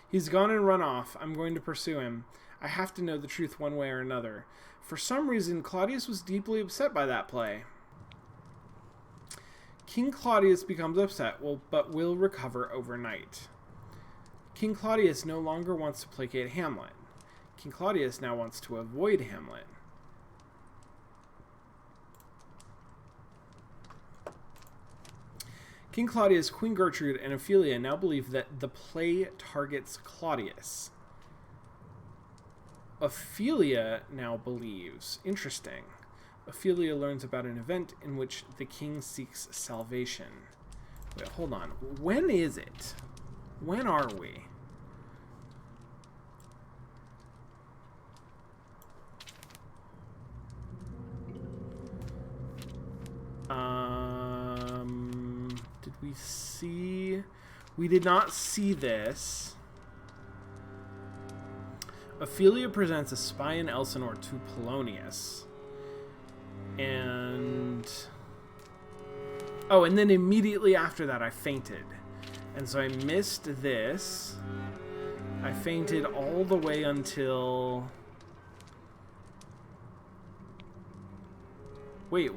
He's gone and run off. I'm going to pursue him. I have to know the truth one way or another. For some reason, Claudius was deeply upset by that play. King Claudius becomes upset, but will recover overnight. King Claudius no longer wants to placate Hamlet. King Claudius now wants to avoid Hamlet. King Claudius, Queen Gertrude, and Ophelia now believe that the play targets Claudius. Ophelia now believes. Interesting. Ophelia learns about an event in which the king seeks salvation. Wait, hold on. When is it? When are we? Did we see? We did not see this. Ophelia presents a spy in Elsinore to Polonius. And... Oh, and then immediately after that, I fainted. And so I missed this. I fainted all the way until... Wait.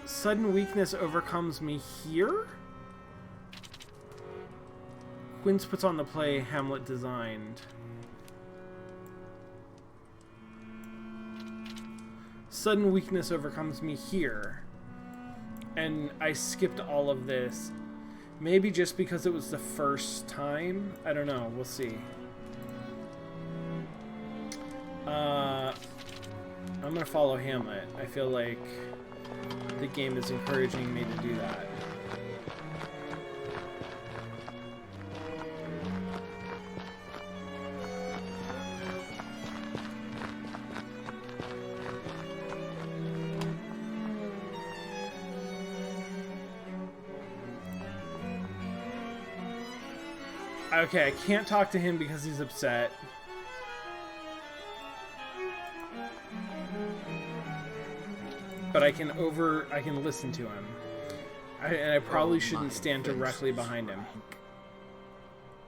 Sudden weakness overcomes me here? Quince puts on the play Hamlet designed. Sudden weakness overcomes me here. And I skipped all of this. Maybe just because it was the first time? I don't know. We'll see. I'm gonna follow Hamlet. I feel like the game is encouraging me to do that. Okay, I can't talk to him because he's upset. But I can listen to him. And I probably shouldn't stand directly behind him.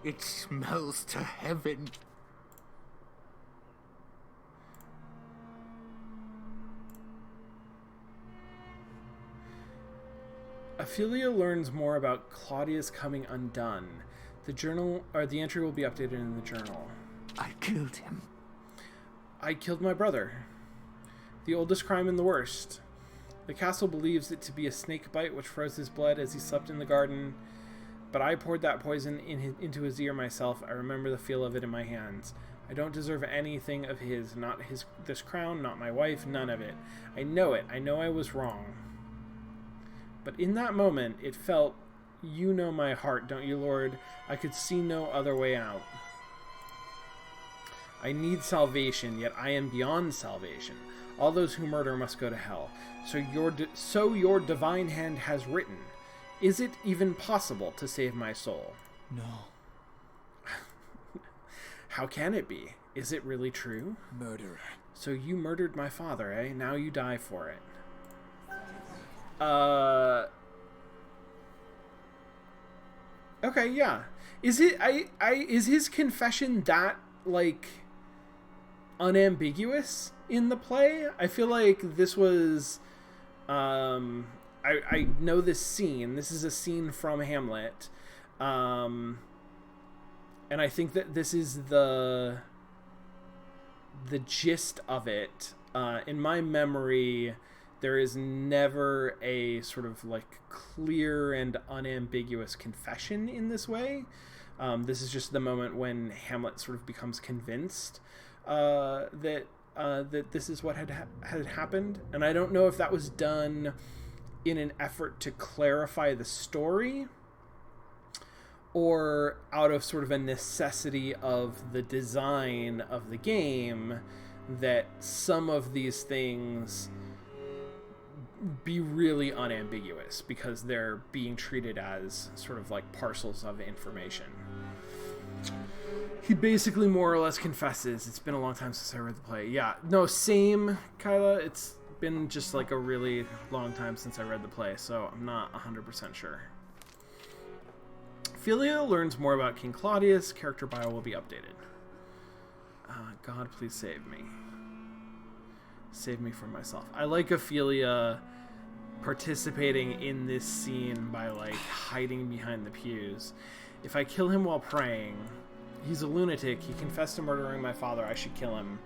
It smells to heaven. Ophelia learns more about Claudius coming undone. The entry will be updated in the journal. I killed him. I killed my brother. The oldest crime and the worst. The castle believes it to be a snake bite which froze his blood as he slept in the garden, but I poured that poison into his ear myself. I remember the feel of it in my hands. I don't deserve anything of his, not this crown, not my wife, none of it. I know it. I know I was wrong. But in that moment, it felt, you know my heart, don't you, Lord? I could see no other way out. I need salvation, yet I am beyond salvation. All those who murder must go to hell. So your divine hand has written. Is it even possible to save my soul? No. How can it be? Is it really true? Murderer. So you murdered my father, eh? Now you die for it. Okay, yeah. Is his confession that, like, unambiguous in the play? I feel like this was, I know this scene. This is a scene from Hamlet. And I think that this is the gist of it. In my memory, there is never a sort of like clear and unambiguous confession in this way. This is just the moment when Hamlet sort of becomes convinced that this is what had happened. And I don't know if that was done in an effort to clarify the story or out of sort of a necessity of the design of the game, that some of these things be really unambiguous because they're being treated as sort of like parcels of information. He basically more or less confesses, it's been a long time since I read the play. Yeah, no, same, Kyla. It's been just like a really long time since I read the play, so I'm not 100% sure. Ophelia learns more about King Claudius. Character bio will be updated. God, please save me. Save me from myself. I like Ophelia participating in this scene by, like, hiding behind the pews. If I kill him while praying, he's a lunatic. He confessed to murdering my father. I should kill him.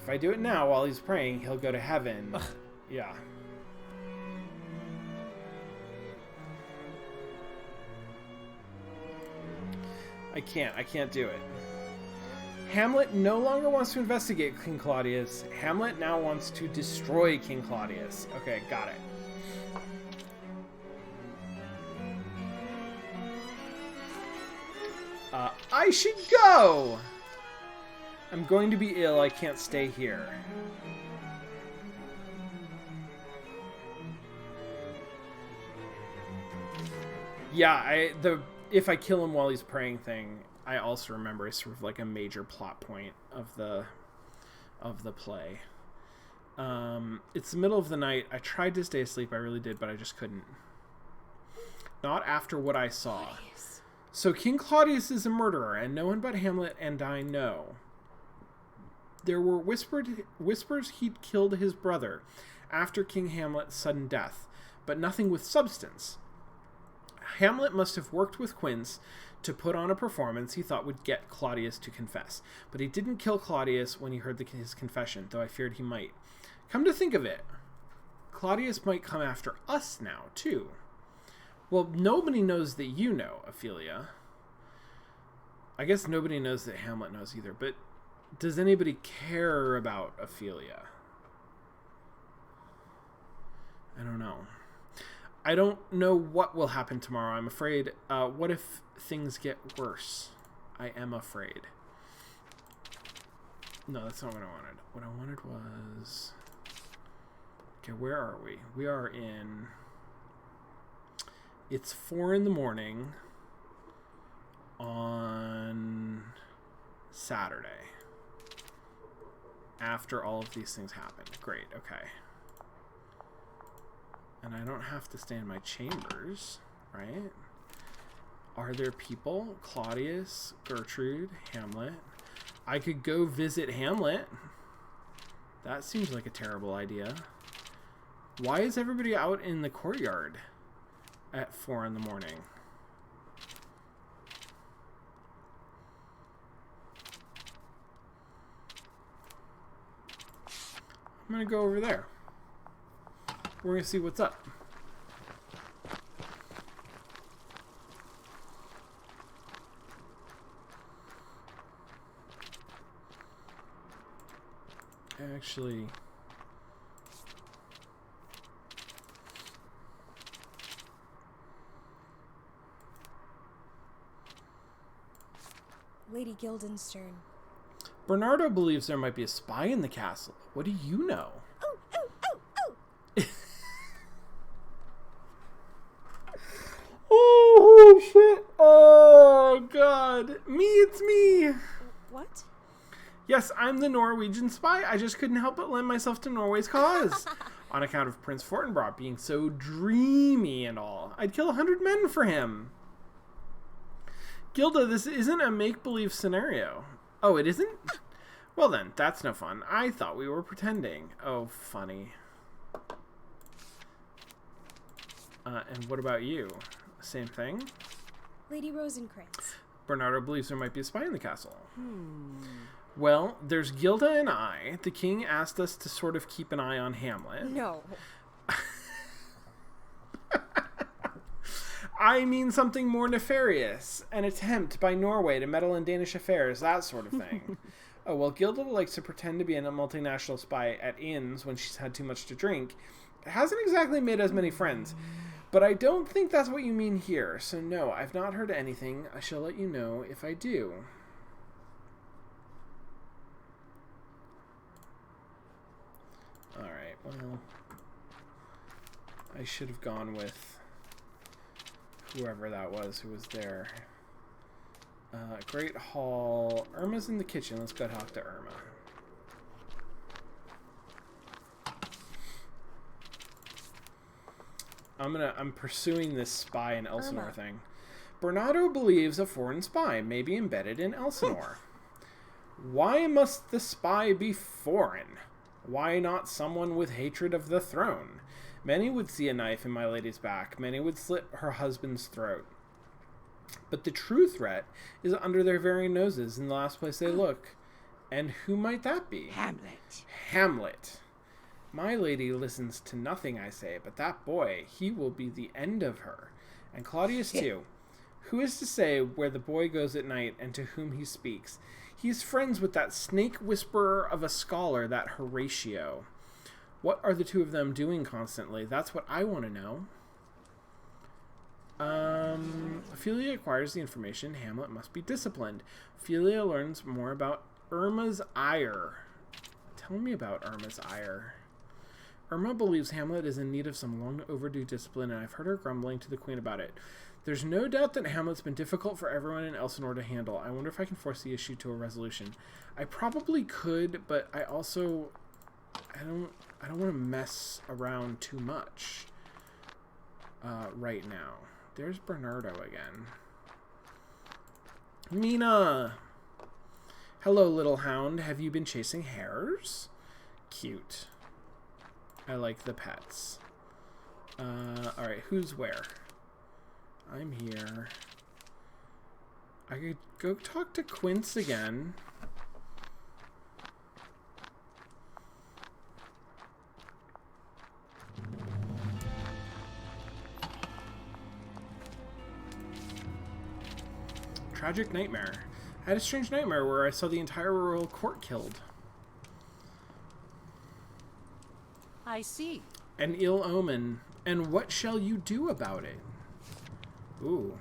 If I do it now while he's praying, he'll go to heaven. Ugh. Yeah. I can't do it. Hamlet no longer wants to investigate King Claudius. Hamlet now wants to destroy King Claudius. Okay, got it. I should go! I'm going to be ill. I can't stay here. Yeah, if I kill him while he's praying thing, I also remember as sort of like a major plot point of the play. It's the middle of the night. I tried to stay asleep. I really did, but I just couldn't. Not after what I saw. Claudius. So King Claudius is a murderer, and no one but Hamlet and I know. There were whispers he'd killed his brother after King Hamlet's sudden death, but nothing with substance. Hamlet must have worked with Quince to put on a performance he thought would get Claudius to confess. But he didn't kill Claudius when he heard his confession, though I feared he might. Come to think of it, Claudius might come after us now, too. Well, nobody knows that you know, Ophelia. I guess nobody knows that Hamlet knows either, but does anybody care about Ophelia? I don't know. I don't know what will happen tomorrow, I'm afraid. What if things get worse? I am afraid. No, that's not what I wanted. What I wanted was... Okay, where are we? We are in... It's 4 a.m. on Saturday. After all of these things happened. Great, okay. And I don't have to stay in my chambers, right? Are there people? Claudius, Gertrude, Hamlet. I could go visit Hamlet. That seems like a terrible idea. Why is everybody out in the courtyard at 4 a.m? I'm gonna go over there. We're going to see what's up. Actually... Lady Guildenstern. Bernardo believes there might be a spy in the castle. What do you know? Oh, oh, oh, oh! Oh, shit. Oh, God. It's me. What? Yes, I'm the Norwegian spy. I just couldn't help but lend myself to Norway's cause. On account of Prince Fortinbras being so dreamy and all. I'd kill 100 men for him. Gilda, this isn't a make-believe scenario. Oh, it isn't? Well then, that's no fun. I thought we were pretending. Oh, funny. And what about you? Same thing? Lady Rosencrantz. Bernardo believes there might be a spy in the castle. Well, there's Gilda and I. The king asked us to sort of keep an eye on Hamlet. No. I mean something more nefarious. An attempt by Norway to meddle in Danish affairs, that sort of thing. Oh, well, Gilda likes to pretend to be a multinational spy at inns when she's had too much to drink. It hasn't exactly made us many friends. But I don't think that's what you mean here. So no, I've not heard anything. I shall let you know if I do. Alright, well... I should have gone with... whoever that was who was there. Great Hall. Irma's in the kitchen. Let's go talk to Irma. I'm pursuing this spy in Elsinore thing. Bernardo believes a foreign spy may be embedded in Elsinore. Why must the spy be foreign? Why not someone with hatred of the throne? Many would see a knife in my lady's back. Many would slit her husband's throat. But the true threat is under their very noses in the last place they look. And who might that be? Hamlet. Hamlet. My lady listens to nothing I say, but that boy, he will be the end of her. And Claudius too. Who is to say where the boy goes at night and to whom he speaks? He is friends with that snake whisperer of a scholar, that Horatio. What are the two of them doing constantly? That's what I want to know. Ophelia acquires the information. Hamlet must be disciplined. Ophelia learns more about Irma's ire. Tell me about Irma's ire. Irma believes Hamlet is in need of some long overdue discipline, and I've heard her grumbling to the queen about it. There's no doubt that Hamlet's been difficult for everyone in Elsinore to handle. I wonder if I can force the issue to a resolution. I probably could, but I also... I don't want to mess around too much right now. There's Bernardo again. Mina! Hello, little hound. Have you been chasing hares? Cute. I like the pets. Alright, who's where? I'm here. I could go talk to Quince again. Tragic nightmare. I had a strange nightmare where I saw the entire royal court killed. I see. An ill omen. And what shall you do about it? Ooh.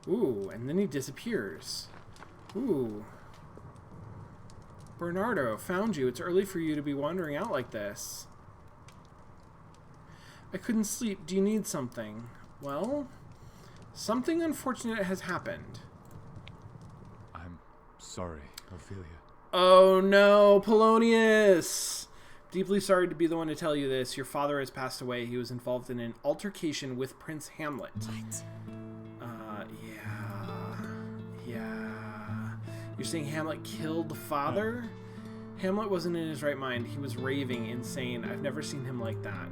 Ooh, and then he disappears. Ooh. Bernardo, found you. It's early for you to be wandering out like this. I couldn't sleep. Do you need something? Well, something unfortunate has happened. I'm sorry, Ophelia. Oh no, Polonius! Deeply sorry to be the one to tell you this. Your father has passed away. He was involved in an altercation with Prince Hamlet. What? Yeah. You're saying Hamlet killed the father? Hamlet wasn't in his right mind. He was raving, insane. I've never seen him like that.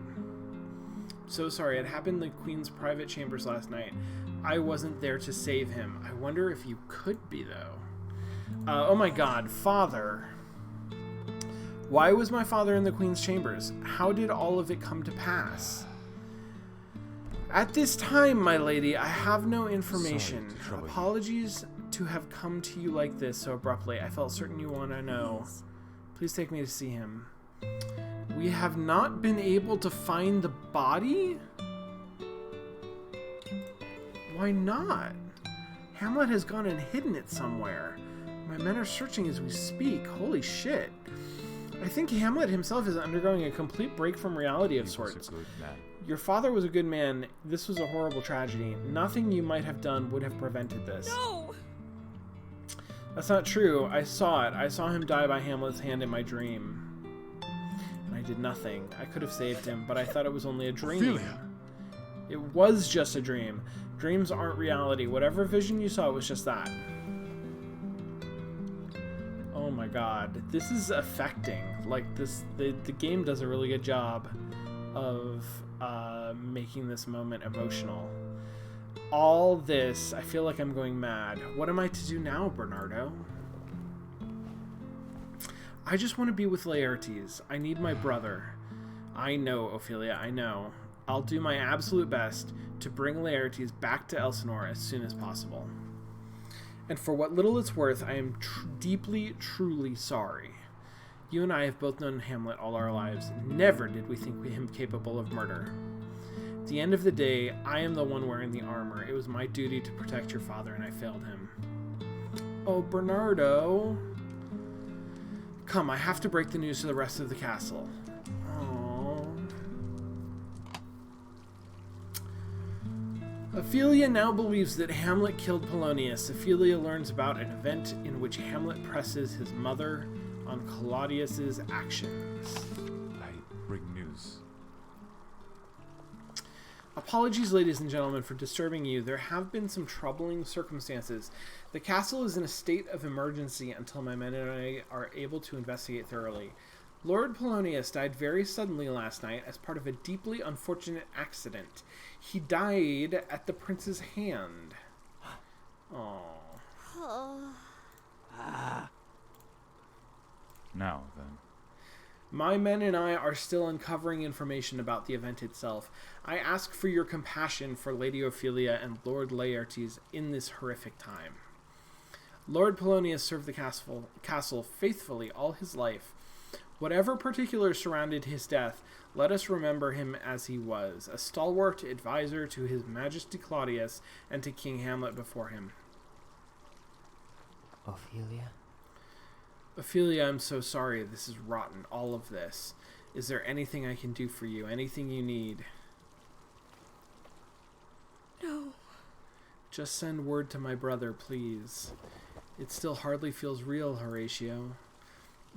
So sorry. It happened in the Queen's private chambers last night. I wasn't there to save him. I wonder if you could be, though. Oh my god, father. Why was my father in the Queen's chambers? How did all of it come to pass? At this time, my lady, I have no information. Sorry to trouble you. Apologies to have come to you like this so abruptly. I felt certain you want to know. Please take me to see him. We have not been able to find the body? Why not? Hamlet has gone and hidden it somewhere. My men are searching as we speak. Holy shit. I think Hamlet himself is undergoing a complete break from reality of He was sorts. a good man. Your father was a good man. This was a horrible tragedy. Nothing you might have done would have prevented this. No! That's not true. I saw it. I saw him die by Hamlet's hand in my dream. And I did nothing. I could have saved him, but I thought it was only a dream. Ophelia! It was just a dream. Dreams aren't reality. Whatever vision you saw was just that. Oh my god. This is affecting. Like, the game does a really good job of making this moment emotional. All this, I feel like I'm going mad. What am I to do now, Bernardo? I just want to be with Laertes. I need my brother. I know, Ophelia, I know. I'll do my absolute best to bring Laertes back to Elsinore as soon as possible. And for what little it's worth, I am deeply, truly sorry. You and I have both known Hamlet all our lives. Never did we think him capable of murder. At the end of the day, I am the one wearing the armor. It was my duty to protect your father, and I failed him. Oh, Bernardo. Come, I have to break the news to the rest of the castle. Oh. Ophelia now believes that Hamlet killed Polonius. Ophelia learns about an event in which Hamlet presses his mother on Claudius's actions. I bring news. Apologies, ladies and gentlemen, for disturbing you. There have been some troubling circumstances. The castle is in a state of emergency until my men and I are able to investigate thoroughly. Lord Polonius died very suddenly last night as part of a deeply unfortunate accident. He died at the prince's hand. Oh. Now, then. My men and I are still uncovering information about the event itself. I ask for your compassion for Lady Ophelia and Lord Laertes in this horrific time. Lord Polonius served the castle faithfully all his life. Whatever particulars surrounded his death, let us remember him as he was, a stalwart advisor to His Majesty Claudius and to King Hamlet before him. Ophelia? Ophelia, I'm so sorry. This is rotten, all of this. Is there anything I can do for you? Anything you need? No. Just send word to my brother, please. It still hardly feels real, Horatio.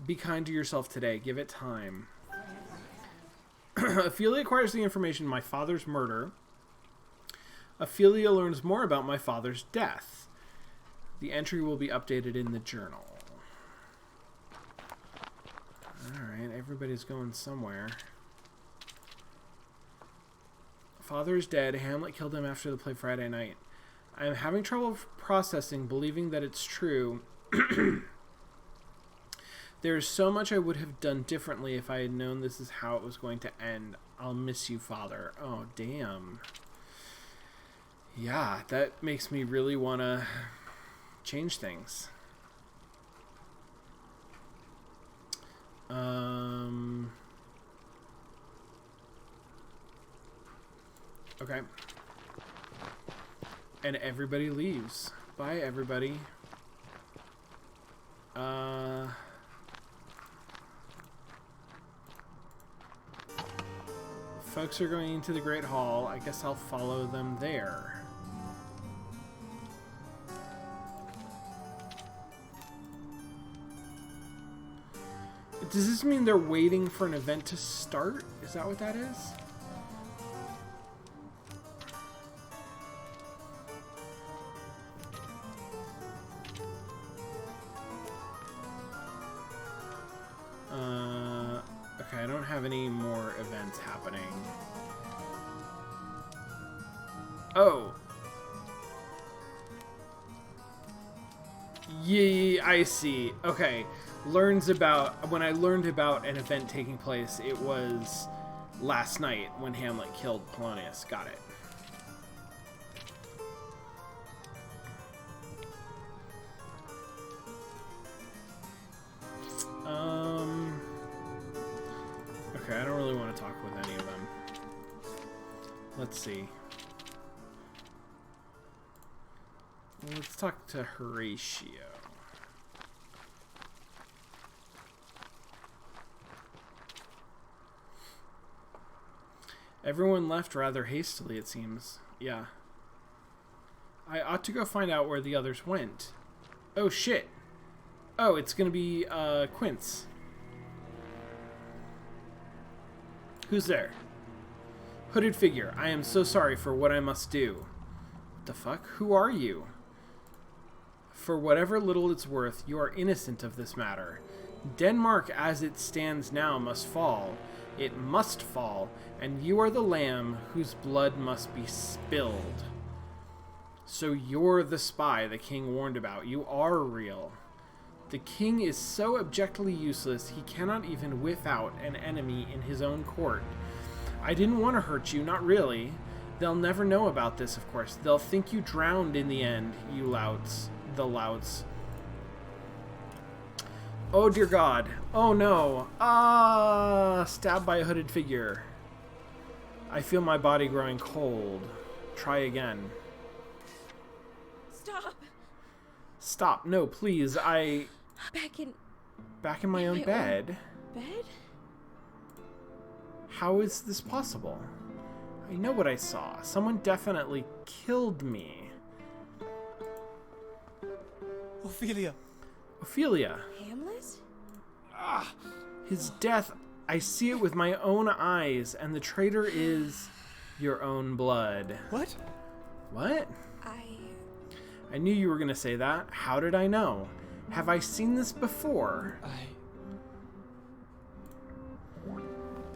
Be kind to yourself today. Give it time. Ophelia acquires the information of my father's murder. Ophelia learns more about my father's death. The entry will be updated in the journal. Alright, everybody's going somewhere. Father is dead. Hamlet killed him after the play Friday night. I am having trouble processing, believing that it's true. There is so much I would have done differently if I had known this is how it was going to end. I'll miss you, Father. Oh, damn. Yeah, that makes me really want to change things. Okay. And everybody leaves. Bye, everybody. Folks are going into the Great Hall. I guess I'll follow them there. Does this mean they're waiting for an event to start? Is that what that is? Okay, I don't have any more events happening. Oh. Yeah, I see. Okay. When I learned about an event taking place, it was last night when Hamlet killed Polonius. Got it. Okay, I don't really want to talk with any of them. Let's see. Let's talk to Horatio. Everyone left rather hastily, it seems. Yeah. I ought to go find out where the others went. Oh, shit. Oh, it's gonna be, Quince. Who's there? Hooded figure. I am so sorry for what I must do. What the fuck? Who are you? For whatever little it's worth, you are innocent of this matter. Denmark as it stands now must fall. It must fall, and you are the lamb whose blood must be spilled. So you're the spy the king warned about. You are real. The king is so abjectly useless he cannot even whiff out an enemy in his own court. I didn't want to hurt you, not really. They'll never know about this, of course. They'll think you drowned in the end, you louts. The louts. Oh dear God. Oh no. Ah, stabbed by a hooded figure. I feel my body growing cold. Try again. Stop! Stop. No, please. Back in my own bed? Bed? How is this possible? I know what I saw. Someone definitely killed me. Ophelia. Ophelia. Hamlet? His death, I see it with my own eyes, and the traitor is your own blood. What? What? I knew you were going to say that. How did I know? Have I seen this before?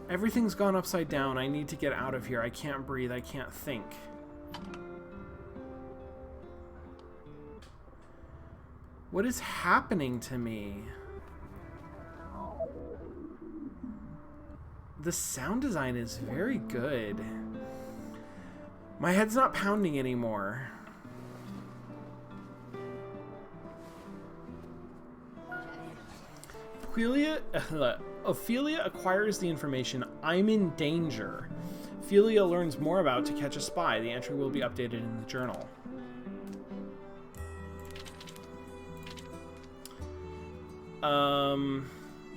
Everything's gone upside down. I need to get out of here. I can't breathe. I can't think. What is happening to me? The sound design is very good. My head's not pounding anymore. Ophelia acquires the information, I'm in danger. Ophelia learns more about To Catch a Spy. The entry will be updated in the journal.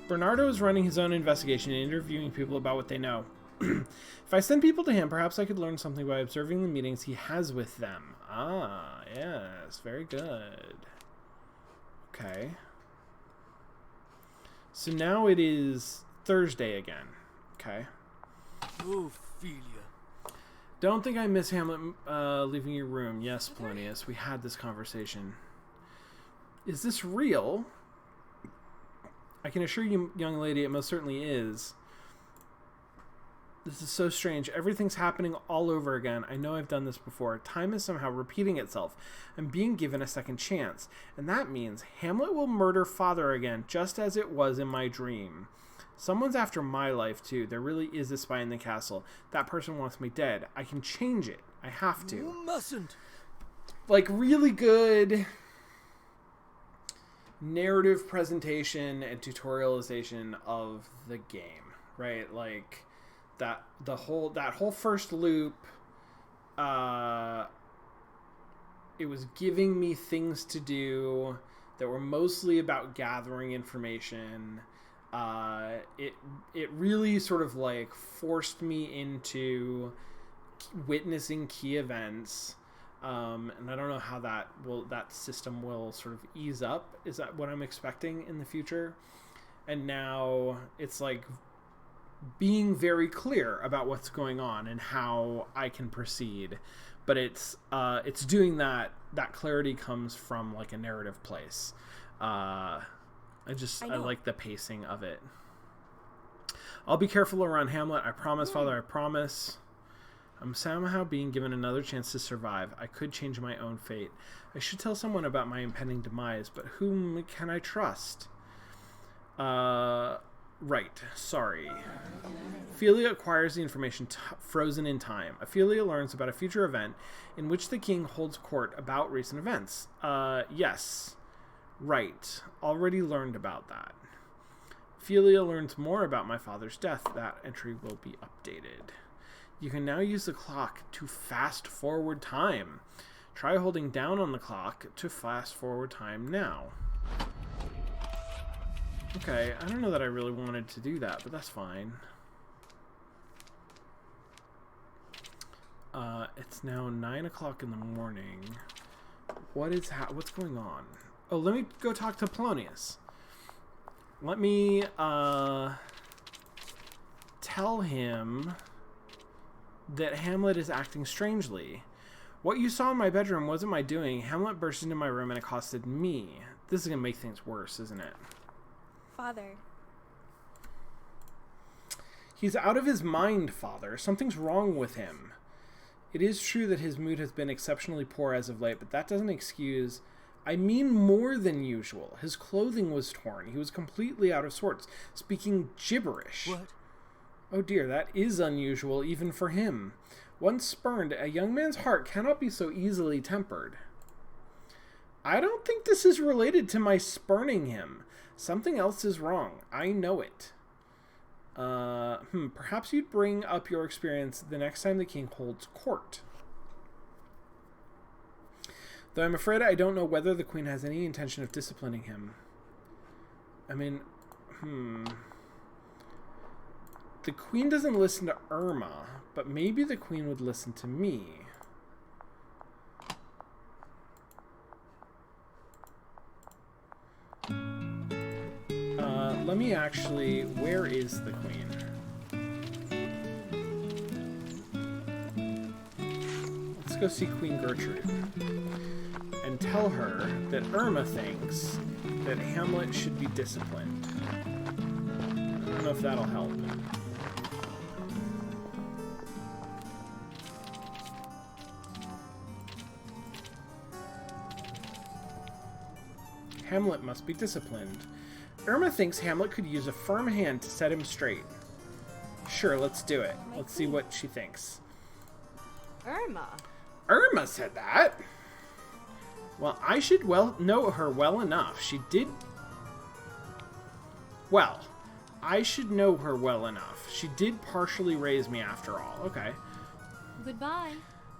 Bernardo is running his own investigation and interviewing people about what they know. If I send people to him, perhaps I could learn something by observing the meetings he has with them. Ah, Yes, very good. Okay. So now it is Thursday again. Okay. Ophelia. Don't think I miss Hamlet leaving your room. Yes, Polonius, we had this conversation. Is this real? I can assure you, young lady, it most certainly is. This is so strange. Everything's happening all over again. I know I've done this before. Time is somehow repeating itself. I'm being given a second chance. And that means Hamlet will murder father again, just as it was in my dream. Someone's after my life, too. There really is a spy in the castle. That person wants me dead. I can change it. I have to. You mustn't. Like, really good narrative presentation and tutorialization of the game, right? Like, that whole first loop, it was giving me things to do that were mostly about gathering information. It really sort of like forced me into witnessing key events, and I don't know how that system will sort of ease up. Is that what I'm expecting in the future? And now it's like being very clear about what's going on and how I can proceed, but it's doing that clarity comes from like a narrative place. I like the pacing of it. I'll be careful around Hamlet. I promise, Father, I promise. I'm somehow being given another chance to survive. I could change my own fate. I should tell someone about my impending demise, but whom can I trust? Right. Sorry. Ophelia acquires the information frozen in time. Ophelia learns about a future event in which the king holds court about recent events. Yes. Right. Already learned about that. Ophelia learns more about my father's death. That entry will be updated. You can now use the clock to fast forward time. Try holding down on the clock to fast forward time now. Okay, I don't know that I really wanted to do that, but that's fine. It's now 9 o'clock in the morning. What's going on? Oh, let me go talk to Polonius. Let me tell him that Hamlet is acting strangely. What you saw in my bedroom wasn't my doing. Hamlet burst into my room and accosted me. This is going to make things worse, isn't it? Father. He's out of his mind, Father. Something's wrong with him. It is true that his mood has been exceptionally poor as of late, but that doesn't excuse... I mean more than usual. His clothing was torn. He was completely out of sorts, speaking gibberish. What? Oh dear, that is unusual even for him. Once spurned, a young man's heart cannot be so easily tempered. I don't think this is related to my spurning him. Something else is wrong. I know it. Perhaps you'd bring up your experience the next time the king holds court. Though I'm afraid I don't know whether the queen has any intention of disciplining him. I mean, The queen doesn't listen to Irma, but maybe the queen would listen to me. Let me actually... Where is the queen? Let's go see Queen Gertrude. And tell her that Irma thinks that Hamlet should be disciplined. I don't know if that'll help. Hamlet must be disciplined. Irma thinks Hamlet could use a firm hand to set him straight. Sure, let's do it. Let's see what she thinks. Irma? Irma said that? Well, I should know her well enough. She did... Well, I should know her well enough. She did partially raise me after all. Okay. Goodbye.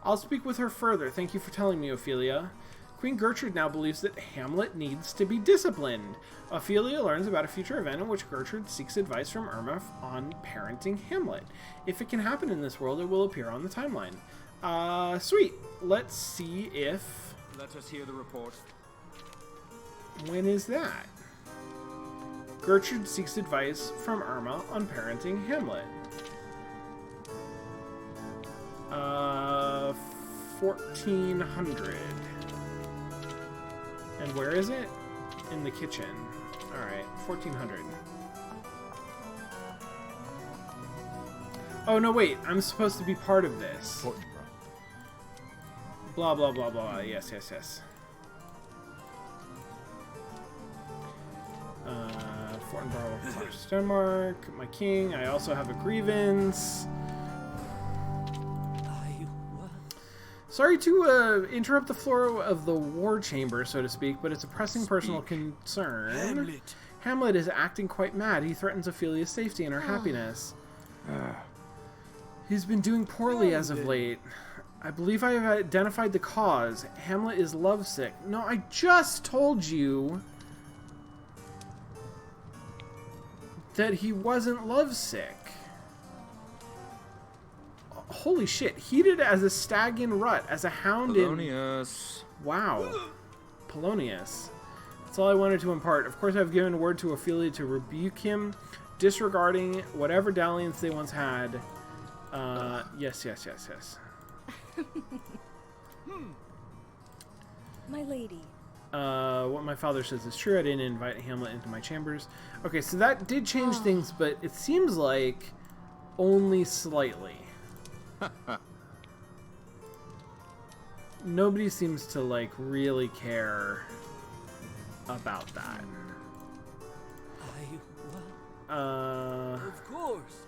I'll speak with her further. Thank you for telling me, Ophelia. Queen Gertrude now believes that Hamlet needs to be disciplined. Ophelia learns about a future event in which Gertrude seeks advice from Irma on parenting Hamlet. If it can happen in this world, it will appear on the timeline. Sweet. Let's see if Let us hear the report. When is that? Gertrude seeks advice from Irma on parenting Hamlet. 1400. And where is it? In the kitchen. Alright, 1400. Oh, no, wait. I'm supposed to be part of this. Important, bro. Blah, blah, blah, blah. Yes, yes, yes. Fortinborough, Denmark. My king. I also have a grievance. Sorry to interrupt the flow of the war chamber, so to speak, but it's a pressing personal concern. Hamlet is acting quite mad. He threatens Ophelia's safety and her happiness. He's been doing poorly as of late. I believe I have identified the cause. Hamlet is lovesick. No, I just told you that he wasn't lovesick. Holy shit. Heated as a stag in rut, as a hound Polonius. Wow. Polonius. That's all I wanted to impart. Of course, I've given word to Ophelia to rebuke him, disregarding whatever dalliance they once had. Yes, yes, yes, yes. My lady. What my father says is true. I didn't invite Hamlet into my chambers. Okay, so that did change things, but it seems like only slightly. Nobody seems to, like, really care about that. Of course.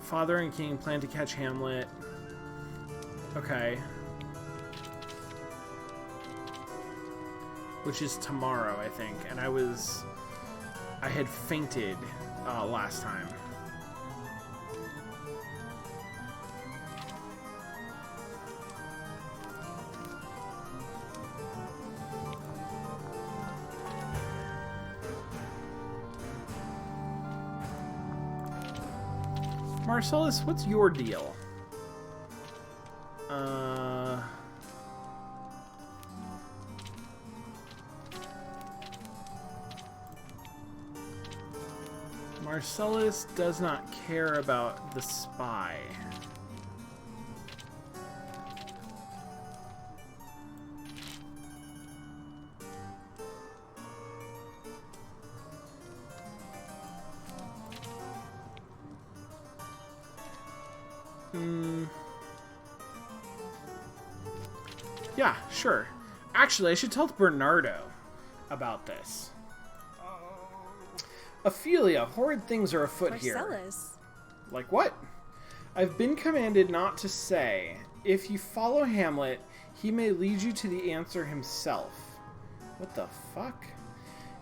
Father and king plan to catch Hamlet. Okay. Which is tomorrow, I think. And I had fainted last time. Marcellus, what's your deal? Marcellus does not care about the spy. Yeah, sure. Actually, I should tell Bernardo about this. Ophelia, horrid things are afoot here. Marcellus. Like what? I've been commanded not to say. If you follow Hamlet, he may lead you to the answer himself. What the fuck?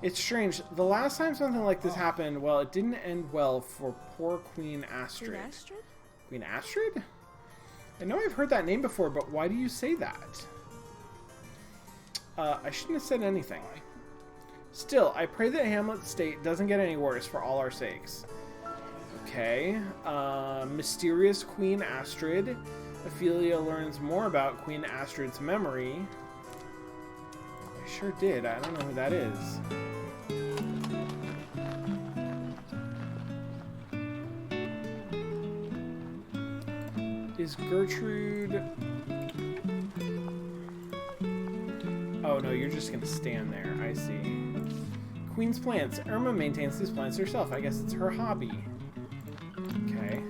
It's strange. The last time something like this happened, well, it didn't end well for poor Queen Astrid. Queen Astrid? Queen Astrid? I know I've heard that name before, but why do you say that? I shouldn't have said anything. Still, I pray that Hamlet's state doesn't get any worse for all our sakes. Okay. Mysterious Queen Astrid. Ophelia learns more about Queen Astrid's memory. I sure did. I don't know who that is. Is Gertrude... Oh, no, you're just gonna stand there. I see. Queen's plants. Irma maintains these plants herself. I guess it's her hobby. Okay.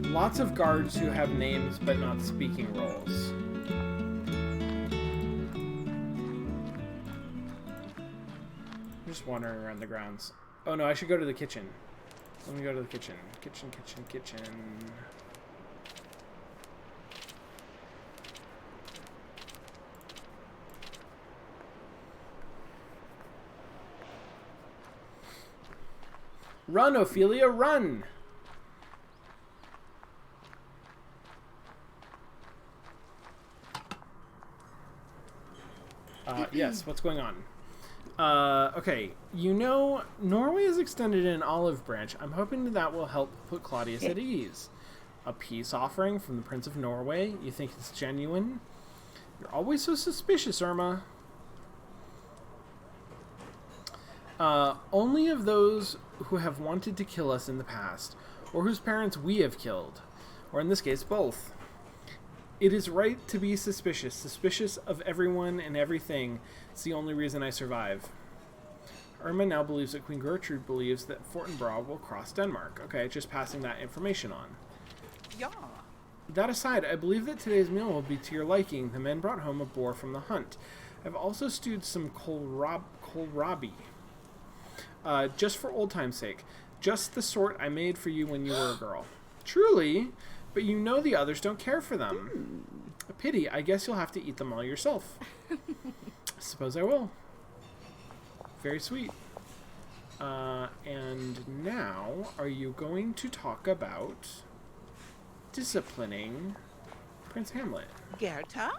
Lots of guards who have names but not speaking roles. I'm just wandering around the grounds. Oh no, I should go to the kitchen. Let me go to the kitchen. Kitchen, kitchen, kitchen. Run, Ophelia, run! Yes, what's going on? Okay, you know, Norway is extended an olive branch. I'm hoping that will help put Claudius at ease. A peace offering from the Prince of Norway? You think it's genuine? You're always so suspicious, Irma. Only of those who have wanted to kill us in the past, or whose parents we have killed, or in this case, both. It is right to be suspicious of everyone and everything. It's the only reason I survive. Irma now believes that Queen Gertrude believes that Fortinbras will cross Denmark. Okay, just passing that information on. Yeah. That aside, I believe that today's meal will be to your liking. The men brought home a boar from the hunt. I've also stewed some kohlrabi. Just for old time's sake. Just the sort I made for you when you were a girl. Truly? But you know the others don't care for them. A pity. I guess you'll have to eat them all yourself. Suppose I will. Very sweet. And now, are you going to talk about disciplining Prince Hamlet? Gerta?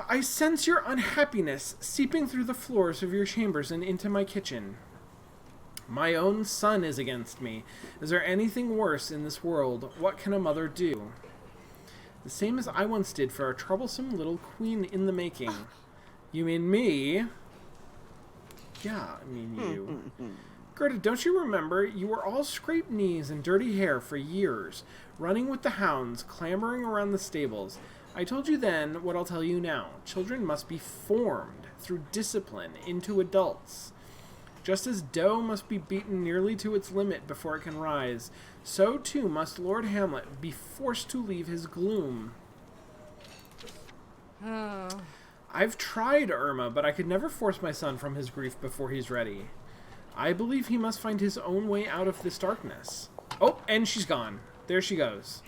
I sense your unhappiness seeping through the floors of your chambers and into my kitchen. My own son is against me. Is there anything worse in this world? What can a mother do? The same as I once did for a troublesome little queen in the making. You mean me? Yeah, I mean you. Gerda, don't you remember? You were all scraped knees and dirty hair for years, running with the hounds, clambering around the stables. I told you then what I'll tell you now. Children must be formed through discipline into adults. Just as dough must be beaten nearly to its limit before it can rise, so too must Lord Hamlet be forced to leave his gloom. I've tried, Irma, but I could never force my son from his grief before he's ready. I believe he must find his own way out of this darkness. Oh, and she's gone. There she goes.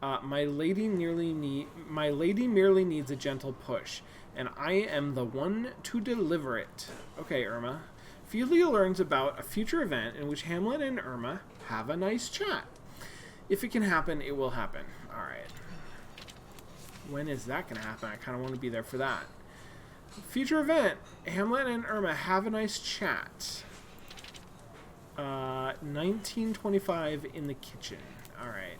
My lady merely needs a gentle push, and I am the one to deliver it. Okay, Irma. Ophelia learns about a future event in which Hamlet and Irma have a nice chat. If it can happen, it will happen. Alright. When is that going to happen? I kind of want to be there for that. Future event. Hamlet and Irma have a nice chat. 1925 in the kitchen. Alright.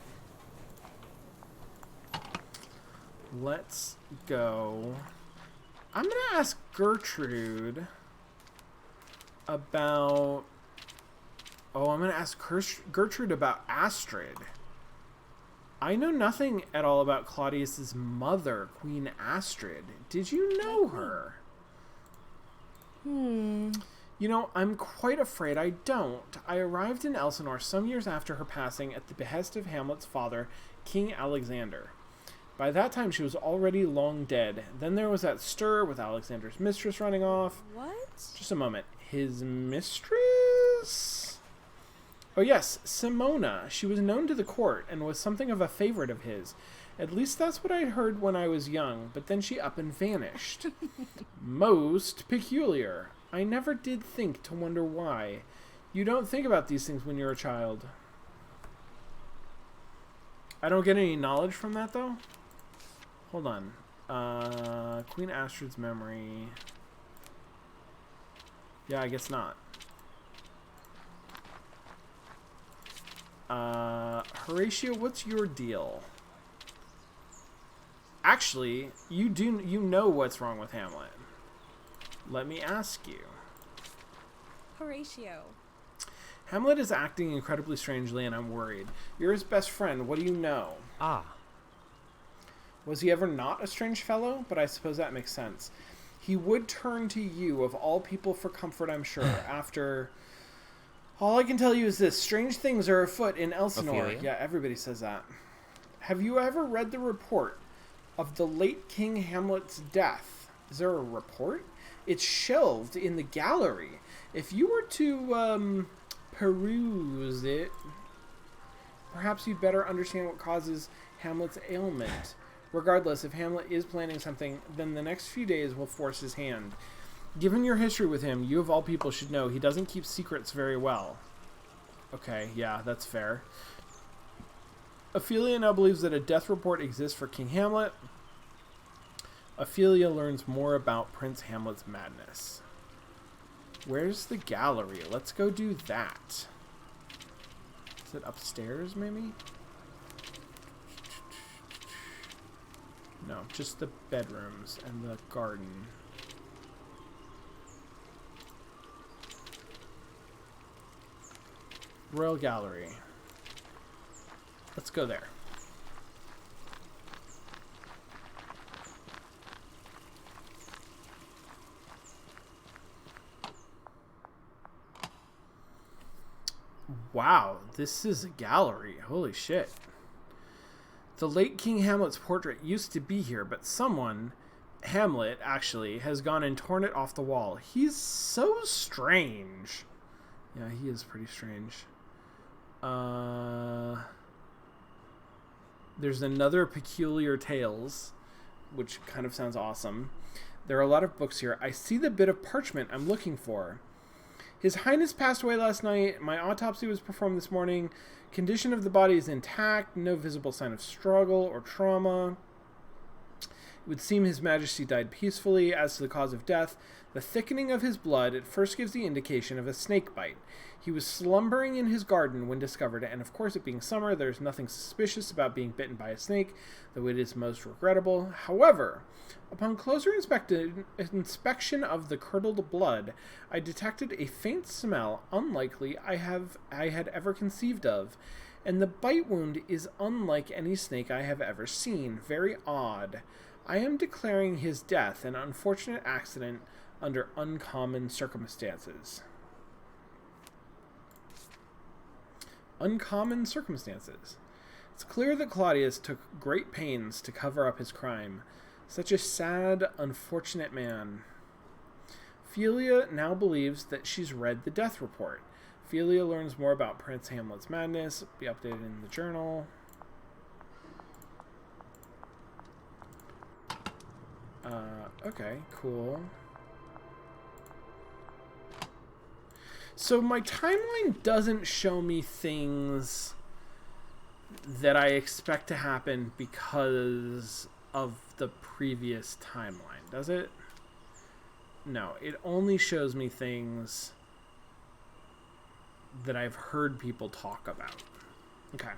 Let's go. I'm going to ask Gertrude about... Oh, I'm going to ask Gertrude about Astrid. I know nothing at all about Claudius's mother, Queen Astrid. Did you know her? You know, I'm quite afraid I don't. I arrived in Elsinore some years after her passing at the behest of Hamlet's father, King Alexander. By that time, she was already long dead. Then there was that stir with Alexander's mistress running off. What? Just a moment. His mistress? Oh yes, Simona. She was known to the court and was something of a favorite of his. At least that's what I heard when I was young, but then she up and vanished. Most peculiar. I never did think to wonder why. You don't think about these things when you're a child. I don't get any knowledge from that, though. Hold on. Queen Astrid's memory. Yeah, I guess not. Horatio, what's your deal? Actually, you know what's wrong with Hamlet. Let me ask you. Horatio. Hamlet is acting incredibly strangely, and I'm worried. You're his best friend. What do you know? Was he ever not a strange fellow? But I suppose that makes sense. He would turn to you, of all people, for comfort, I'm sure, after... All I can tell you is this. Strange things are afoot in Elsinore. Ophelia? Yeah, everybody says that. Have you ever read the report of the late King Hamlet's death? Is there a report? It's shelved in the gallery. If you were to, peruse it, perhaps you'd better understand what causes Hamlet's ailment. Regardless, if Hamlet is planning something, then the next few days will force his hand. Given your history with him, you of all people should know he doesn't keep secrets very well. Okay, yeah, that's fair. Ophelia now believes that a death report exists for King Hamlet. Ophelia learns more about Prince Hamlet's madness. Where's the gallery? Let's go do that. Is it upstairs, maybe? No, just the bedrooms and the garden. Royal Gallery. Let's go there. Wow, this is a gallery. Holy shit. The late King Hamlet's portrait used to be here, but someone, Hamlet actually, has gone and torn it off the wall. He's so strange. Yeah, he is pretty strange. There's another Peculiar Tales, which kind of sounds awesome. There are a lot of books here. I see the bit of parchment I'm looking for. His Highness passed away last night. My autopsy was performed this morning. Condition of the body is intact. No visible sign of struggle or trauma. It would seem His Majesty died peacefully. As to the cause of death, the thickening of his blood at first gives the indication of a snake bite. He was slumbering in his garden when discovered, and of course it being summer, there's nothing suspicious about being bitten by a snake, though it is most regrettable. However, upon closer inspection of the curdled blood, I detected a faint smell unlikely I had ever conceived of, and the bite wound is unlike any snake I have ever seen. Very odd. I am declaring his death an unfortunate accident under uncommon circumstances. Uncommon circumstances. It's clear that Claudius took great pains to cover up his crime. Such a sad, unfortunate man. Ophelia now believes that she's read the death report. Ophelia learns more about Prince Hamlet's madness. Be updated in the journal. Okay, cool. So my timeline doesn't show me things that I expect to happen because of the previous timeline, does it? No, it only shows me things that I've heard people talk about. Okay.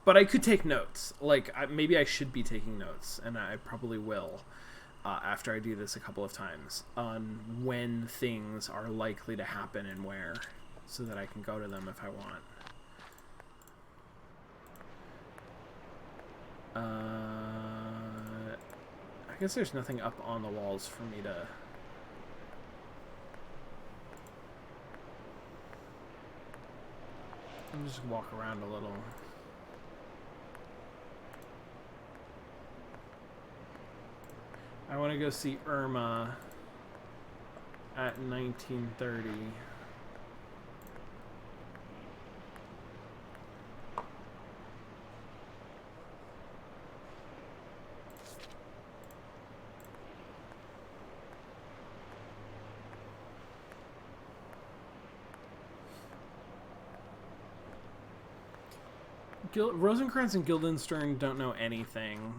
But I could take notes. Like, maybe I should be taking notes, and I probably will. After I do this a couple of times, on when things are likely to happen and where, so that I can go to them if I want. I guess there's nothing up on the walls for me to... Let me just walk around a little. I want to go see Irma at 1930. Rosencrantz and Guildenstern don't know anything.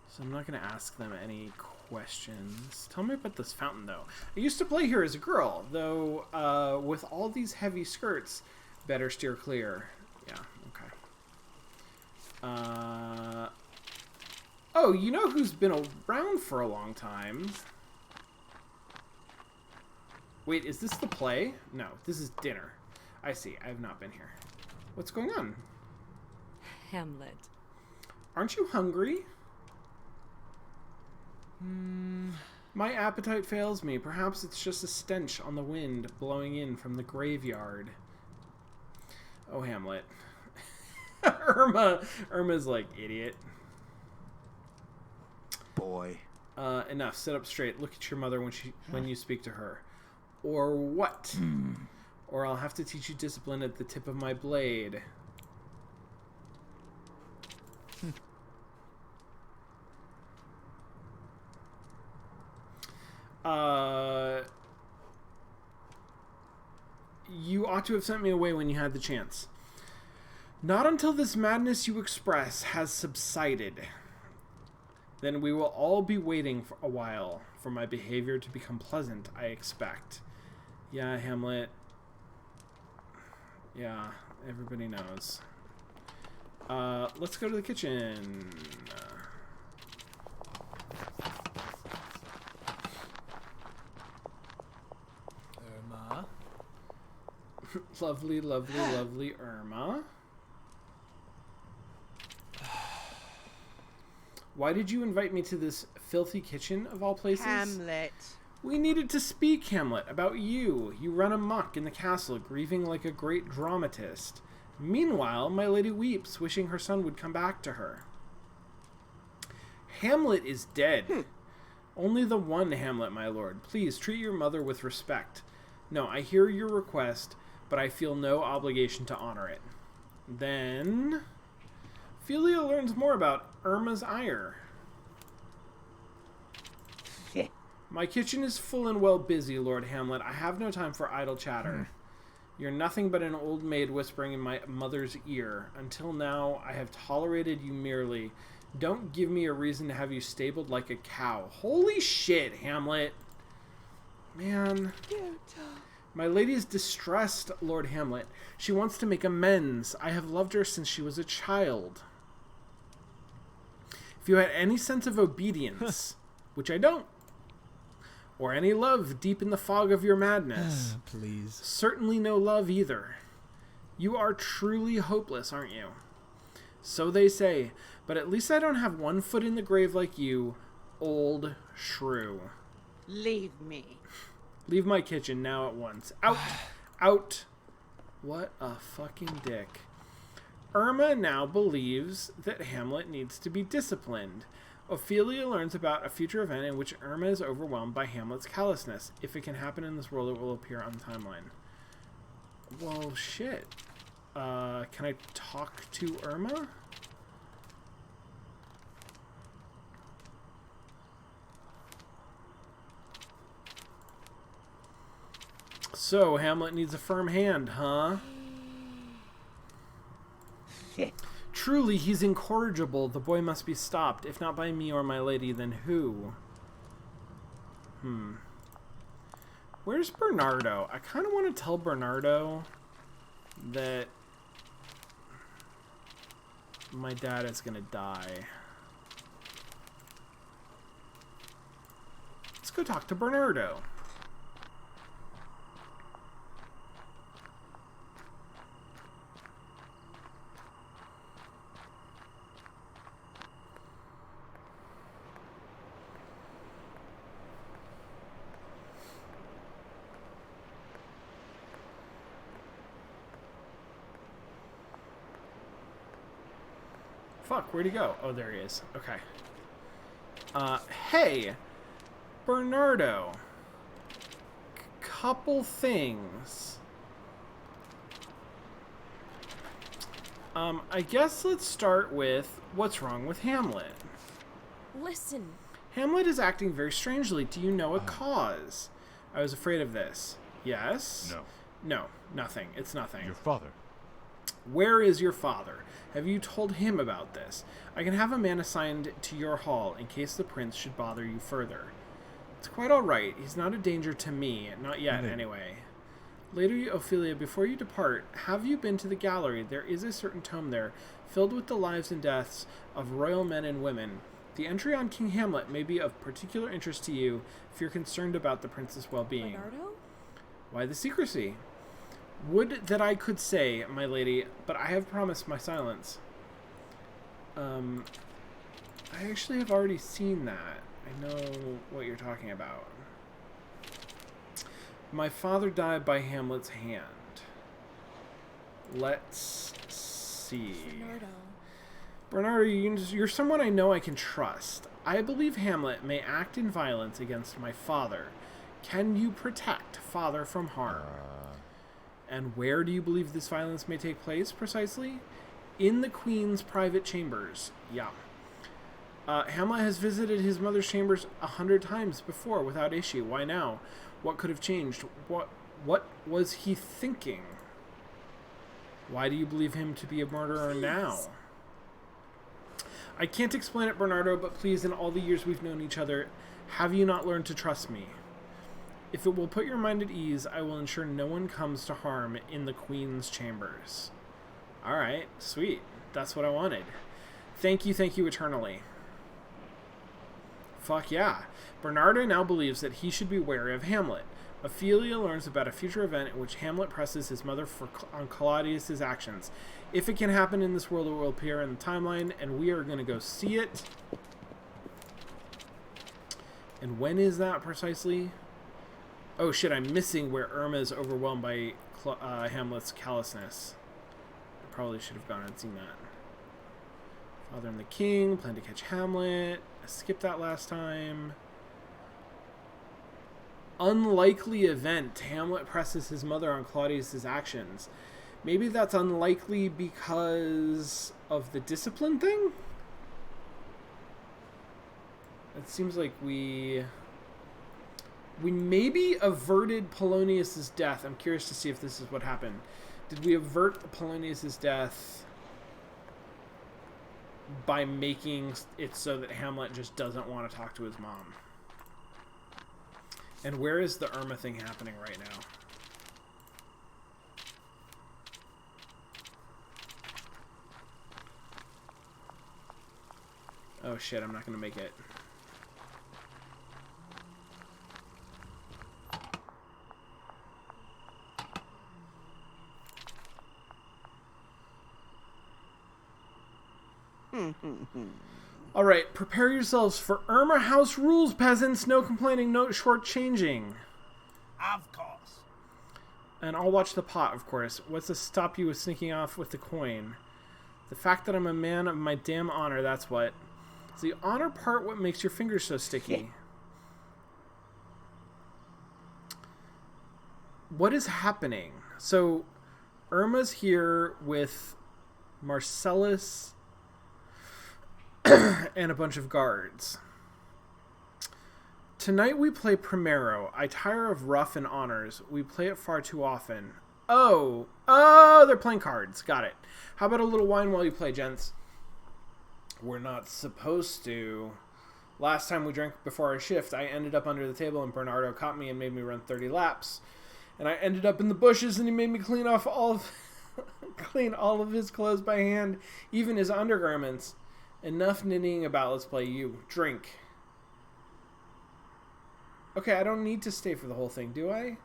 So I'm not going to ask them any questions. Tell me about this fountain, though. I used to play here as a girl, though with all these heavy skirts, better steer clear. Yeah, okay. Oh, you know who's been around for a long time? Wait, is this the play? No, this is dinner. I see. I have not been here. What's going on? Hamlet. Aren't you hungry? My appetite fails me. Perhaps it's just a stench on the wind blowing in from the graveyard. Oh, Hamlet. Irma's like, idiot. Boy. Enough. Sit up straight. Look at your mother when you speak to her. Or what? Or I'll have to teach you discipline at the tip of my blade. You ought to have sent me away when you had the chance. Not until this madness you express has subsided. Then we will all be waiting for a while for my behavior to become pleasant, I expect. Yeah, Hamlet. Yeah, everybody knows. Let's go to the kitchen. Irma. Lovely, lovely, lovely Irma. Why did you invite me to this filthy kitchen of all places? Hamlet. We needed to speak, Hamlet, about you. You run amok in the castle, grieving like a great dramatist. Meanwhile, my lady weeps, wishing her son would come back to her. Hamlet is dead. Only the one Hamlet, my lord. Please treat your mother with respect. No, I hear your request, but I feel no obligation to honor it. Then Ophelia learns more about Irma's ire. My kitchen is full and well busy, Lord Hamlet. I have no time for idle chatter. You're nothing but an old maid whispering in my mother's ear. Until now, I have tolerated you merely. Don't give me a reason to have you stabled like a cow. Holy shit, Hamlet. Man. My lady is distressed, Lord Hamlet. She wants to make amends. I have loved her since she was a child. If you had any sense of obedience, which I don't, or any love deep in the fog of your madness. Please. Certainly no love either. You are truly hopeless, aren't you? So they say, but at least I don't have one foot in the grave like you, old shrew. Leave me. Leave my kitchen now at once. Out! Out! What a fucking dick. Irma now believes that Hamlet needs to be disciplined. Ophelia learns about a future event in which Irma is overwhelmed by Hamlet's callousness. If it can happen in this world, it will appear on the timeline. Well, shit. Can I talk to Irma? So, Hamlet needs a firm hand, huh? Truly, he's incorrigible. The boy must be stopped. If not by me or my lady, then who? Where's Bernardo? I kind of want to tell Bernardo that my dad is going to die. Let's go talk to Bernardo. Fuck, where'd he go? Oh, there he is. Okay. Hey! Bernardo. Couple things. I guess let's start with what's wrong with Hamlet. Listen. Hamlet is acting very strangely. Do you know a cause? I was afraid of this. Yes? No. No, nothing. It's nothing. Your father. Where is your father? Have you told him about this? I can have a man assigned to your hall in case the prince should bother you further. It's quite all right. He's not a danger to me. Not yet, anyway. Lady Ophelia, before you depart, have you been to the gallery? There is a certain tome there, filled with the lives and deaths of royal men and women. The entry on King Hamlet may be of particular interest to you if you're concerned about the prince's well-being. Bernardo? Why the secrecy? Would that I could say, my lady, but I have promised my silence. I actually have already seen that. I know what you're talking about. My father died by Hamlet's hand. Let's see. Bernardo, you're someone I know I can trust. I believe Hamlet may act in violence against my father. Can you protect father from harm? And where do you believe this violence may take place, precisely? In the Queen's private chambers. Yeah. Hamlet has visited his mother's chambers 100 times before without issue. Why now? What could have changed? What was he thinking? Why do you believe him to be a murderer now? I can't explain it, Bernardo, but please, in all the years we've known each other, have you not learned to trust me? If it will put your mind at ease, I will ensure no one comes to harm in the Queen's chambers. Alright, sweet. That's what I wanted. Thank you eternally. Fuck yeah. Bernardo now believes that he should be wary of Hamlet. Ophelia learns about a future event in which Hamlet presses his mother on Claudius's actions. If it can happen in this world, it will appear in the timeline, and we are going to go see it. And when is that precisely? Oh shit, I'm missing where Irma is overwhelmed by Hamlet's callousness. I probably should have gone and seen that. Father and the King plan to catch Hamlet. I skipped that last time. Unlikely event. Hamlet presses his mother on Claudius's actions. Maybe that's unlikely because of the discipline thing? It seems like we maybe averted Polonius's death. I'm curious to see if this is what happened. Did we avert Polonius's death by making it so that Hamlet just doesn't want to talk to his mom? And where is the Irma thing happening right now? Oh shit, I'm not gonna make it. Alright, prepare yourselves for Irma House rules, peasants. No complaining, no shortchanging. Of course. And I'll watch the pot, of course. What's to stop you with sneaking off with the coin? The fact that I'm a man of my damn honor, that's what. Is the honor part what makes your fingers so sticky? What is happening? So, Irma's here with Marcellus and a bunch of guards. Tonight we play Primero. I tire of rough and honors. We play it far too often. Oh, they're playing cards. Got it. How about a little wine while you play, gents? We're not supposed to. Last time we drank before our shift, I ended up under the table and Bernardo caught me and made me run 30 laps. And I ended up in the bushes and he made me clean off clean all of his clothes by hand, even his undergarments. Enough nittying about, let's play you. Drink. Okay, I don't need to stay for the whole thing, do I?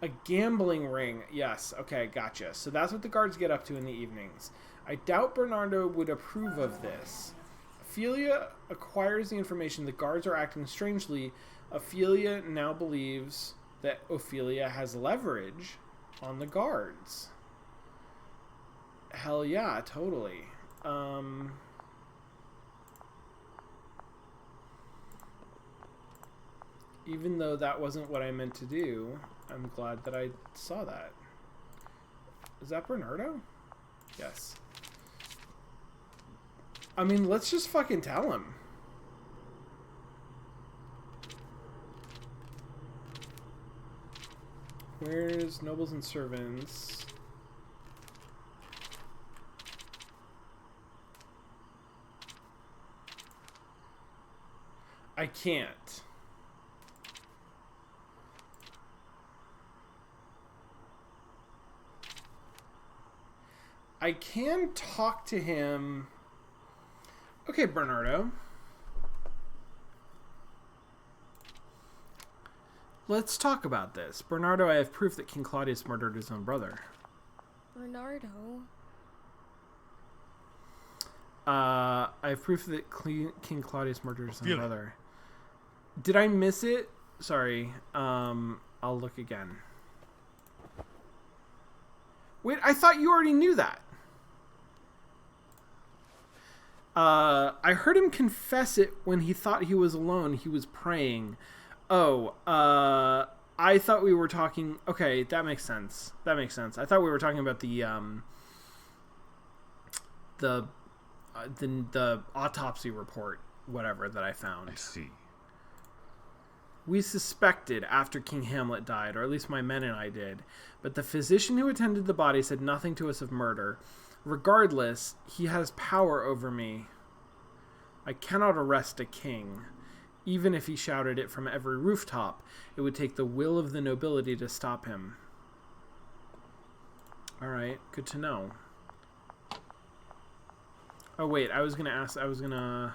A gambling ring. Yes, okay, gotcha. So that's what the guards get up to in the evenings. I doubt Bernardo would approve of this. Ophelia acquires the information the guards are acting strangely. Ophelia now believes that Ophelia has leverage on the guards. Hell yeah, totally. Even though that wasn't what I meant to do, I'm glad that I saw that. Is that Bernardo? Yes. I mean, let's just fucking tell him. Where's nobles and servants? I can't. I can talk to him. Okay, Bernardo. Let's talk about this. Bernardo, I have proof that King Claudius murdered his own brother. Bernardo. I have proof that King Claudius murdered his own brother. Did I miss it? Sorry. I'll look again. Wait, I thought you already knew that. I heard him confess it when he thought he was alone. He was praying. Oh, I thought we were talking... Okay, that makes sense. That makes sense. I thought we were talking about the autopsy report, whatever, that I found. I see. We suspected after King Hamlet died, or at least my men and I did, but the physician who attended the body said nothing to us of murder. Regardless, he has power over me. I cannot arrest a king. Even if he shouted it from every rooftop, it would take the will of the nobility to stop him. Alright, good to know. Oh wait, I was gonna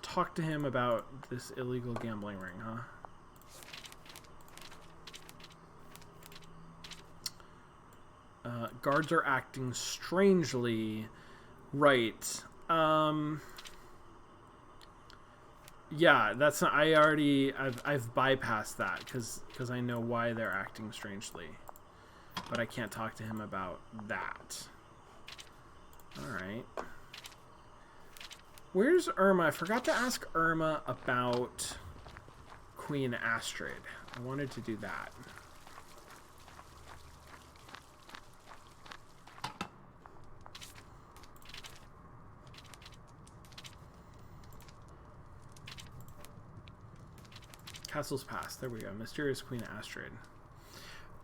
talk to him about this illegal gambling ring, huh? Guards are acting strangely. Right. Yeah, that's not, I've bypassed that because I know why they're acting strangely. But I can't talk to him about that. Alright. Where's Irma? I forgot to ask Irma about Queen Astrid. I wanted to do that. Castle's Pass. There we go. Mysterious Queen Astrid.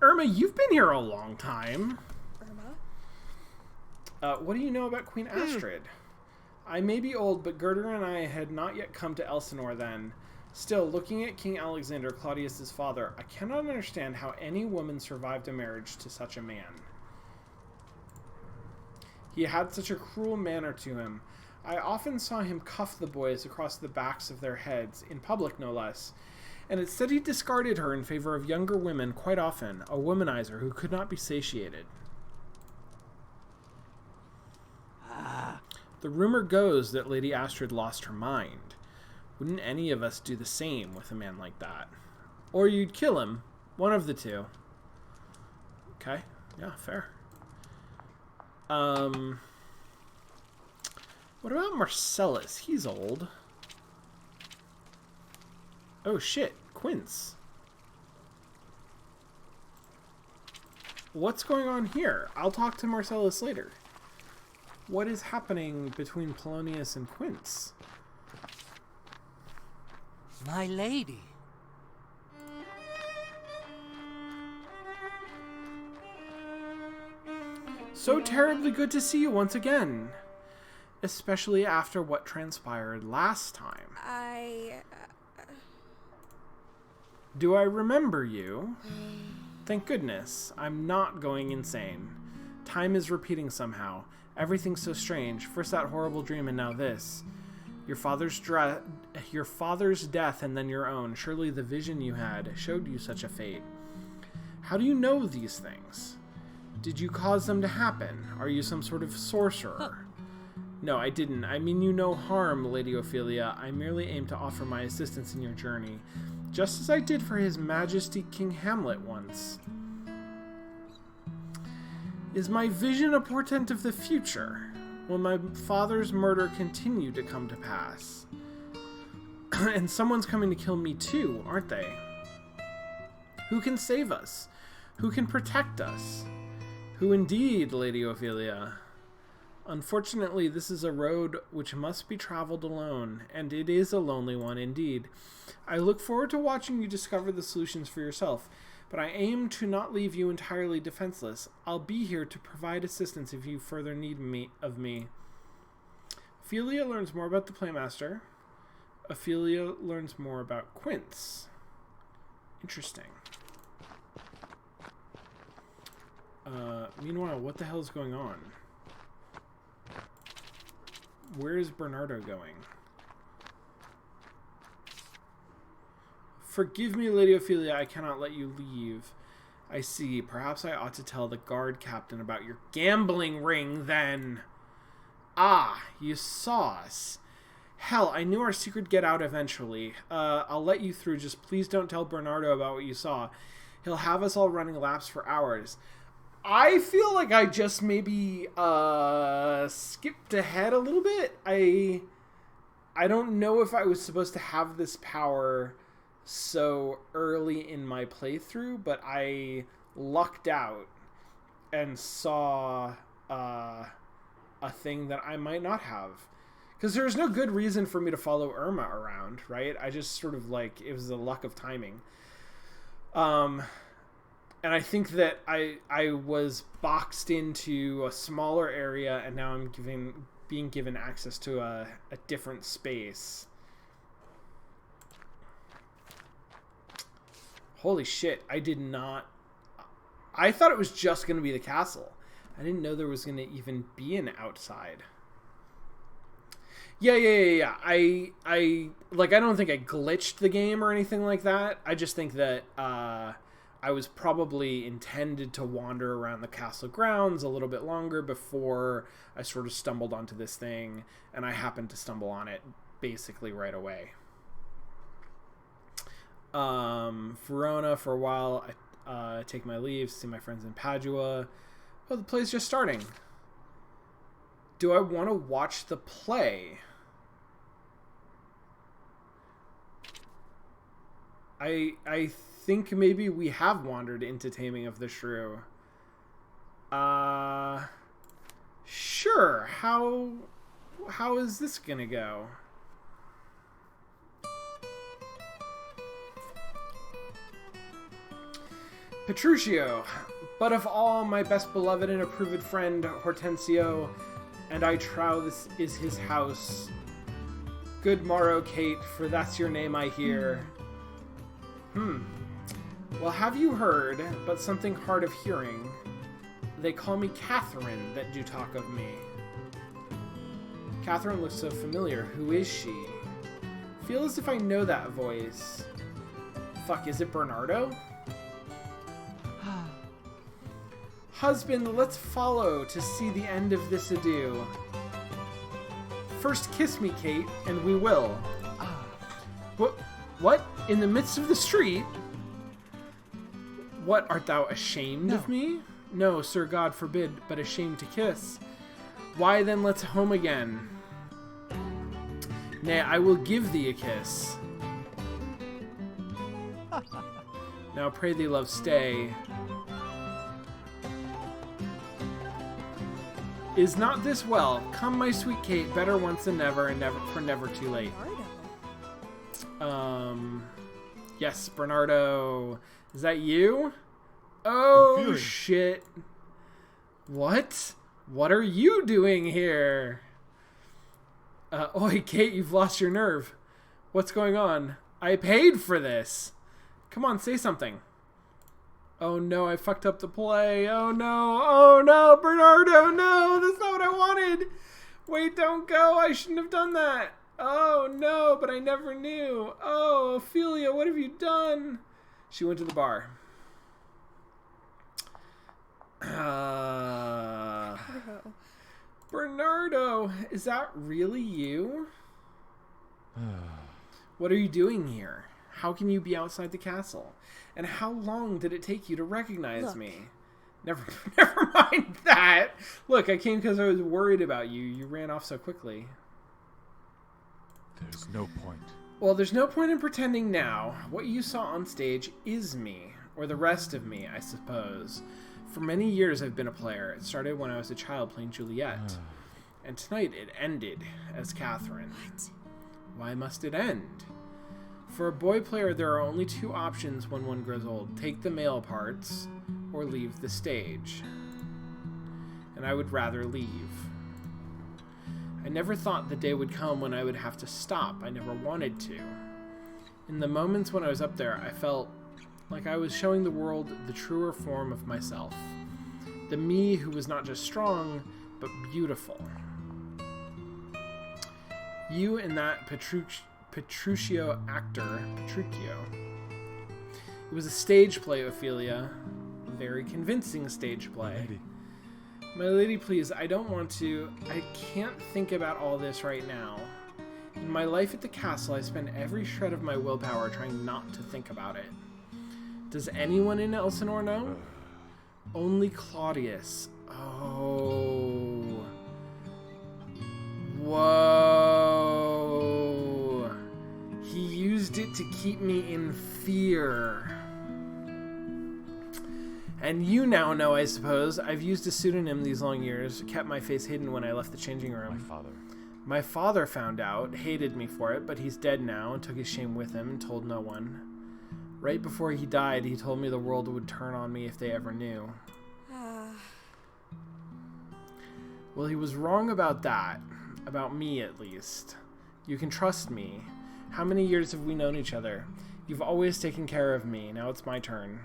Irma, you've been here a long time. Irma? What do you know about Queen Astrid? I may be old, but Gerda and I had not yet come to Elsinore then. Still, looking at King Alexander, Claudius's father, I cannot understand how any woman survived a marriage to such a man. He had such a cruel manner to him. I often saw him cuff the boys across the backs of their heads, in public no less, and it said he discarded her in favor of younger women quite often, a womanizer who could not be satiated. The rumor goes that Lady Astrid lost her mind. Wouldn't any of us do the same with a man like that? Or you'd kill him. One of the two. Okay. Yeah, fair. What about Marcellus? He's old. Oh shit, Quince. What's going on here? I'll talk to Marcellus later. What is happening between Polonius and Quince? My lady. So terribly good to see you once again. Especially after what transpired last time. Do I remember you? Thank goodness. I'm not going insane. Time is repeating somehow. Everything's so strange. First that horrible dream and now this. Your father's death and then your own. Surely the vision you had showed you such a fate. How do you know these things? Did you cause them to happen? Are you some sort of sorcerer? No, I didn't. I mean you no harm, Lady Ophelia. I merely aim to offer my assistance in your journey, just as I did for His Majesty King Hamlet once. Is my vision a portent of the future? Will my father's murder continue to come to pass? And someone's coming to kill me too, aren't they? Who can save us? Who can protect us? Who indeed, Lady Ophelia? Unfortunately, this is a road which must be traveled alone, and it is a lonely one indeed. I look forward to watching you discover the solutions for yourself, but I aim to not leave you entirely defenseless. I'll be here to provide assistance if you further need of me. Ophelia learns more about the Playmaster. Ophelia learns more about Quince. Interesting. Meanwhile, what the hell is going on? Where is Bernardo going? Forgive me, Lady Ophelia, I cannot let you leave. I see. Perhaps I ought to tell the guard captain about your gambling ring, then. Ah, you saw us. Hell, I knew our secret'd get out eventually. I'll let you through, just please don't tell Bernardo about what you saw. He'll have us all running laps for hours. I feel like I just maybe skipped ahead a little bit. I don't know if I was supposed to have this power so early in my playthrough, but I lucked out and saw a thing that I might not have. Because there's no good reason for me to follow Irma around, right? I just sort of like, it was the luck of timing. And I think that I was boxed into a smaller area, and now I'm being given access to a different space. Holy shit, I did not... I thought it was just going to be the castle. I didn't know there was going to even be an outside. Yeah. I don't think I glitched the game or anything like that. I just think that I was probably intended to wander around the castle grounds a little bit longer before I sort of stumbled onto this thing, and I happened to stumble on it basically right away. Verona, for a while, I take my leave, see my friends in Padua. Oh, the play's just starting. Do I want to watch the play? I think maybe we have wandered into Taming of the Shrew. Sure. How is this gonna go? Petruchio, but of all my best beloved and approved friend Hortensio, and I trow this is his house. Good morrow, Kate, for that's your name I hear. Well, have you heard, but something hard of hearing? They call me Catherine that do talk of me. Catherine looks so familiar. Who is she? Feel as if I know that voice. Fuck, is it Bernardo? Husband, let's follow to see the end of this ado. First kiss me, Kate, and we will. What? In the midst of the street? What, art thou ashamed of me? No, sir, God forbid, but ashamed to kiss. Why then let's home again. Nay, I will give thee a kiss. Now pray thee, love, stay. Is not this well? Come, my sweet Kate, better once than never, and never too late. Yes, Bernardo. Is that you? Oh, shit. What? What are you doing here? Oi, Kate, you've lost your nerve. What's going on? I paid for this. Come on, say something. Oh no, I fucked up the play. Oh no, Bernardo, no, that's not what I wanted. Wait, don't go, I shouldn't have done that. Oh no, but I never knew. Oh, Ophelia, what have you done? She went to the bar. Bernardo, is that really you? What are you doing here? How can you be outside the castle? And how long did it take you to recognize me? Never mind that. Look, I came because I was worried about you. You ran off so quickly. There's no point. Well, there's no point in pretending now. What you saw on stage is me, or the rest of me, I suppose. For many years I've been a player. It started when I was a child playing Juliet. And tonight it ended as Catherine. What? Why must it end? For a boy player, there are only two options when one grows old. Take the male parts, or leave the stage. And I would rather leave. I never thought the day would come when I would have to stop. I never wanted to. In the moments when I was up there, I felt like I was showing the world the truer form of myself. The me who was not just strong, but beautiful. You and that Petruchio actor, Petruchio. It was a stage play, Ophelia. A very convincing stage play. My lady, please, I don't want to. I can't think about all this right now. In my life at the castle, I spend every shred of my willpower trying not to think about it. Does anyone in Elsinore know? Only Claudius. Oh. Whoa. He used it to keep me in fear. And you now know, I suppose, I've used a pseudonym these long years, kept my face hidden when I left the changing room. My father found out, hated me for it, but he's dead now and took his shame with him and told no one. Right before he died, he told me the world would turn on me if they ever knew. Well, he was wrong about that. About me, at least. You can trust me. How many years have we known each other? You've always taken care of me. Now it's my turn.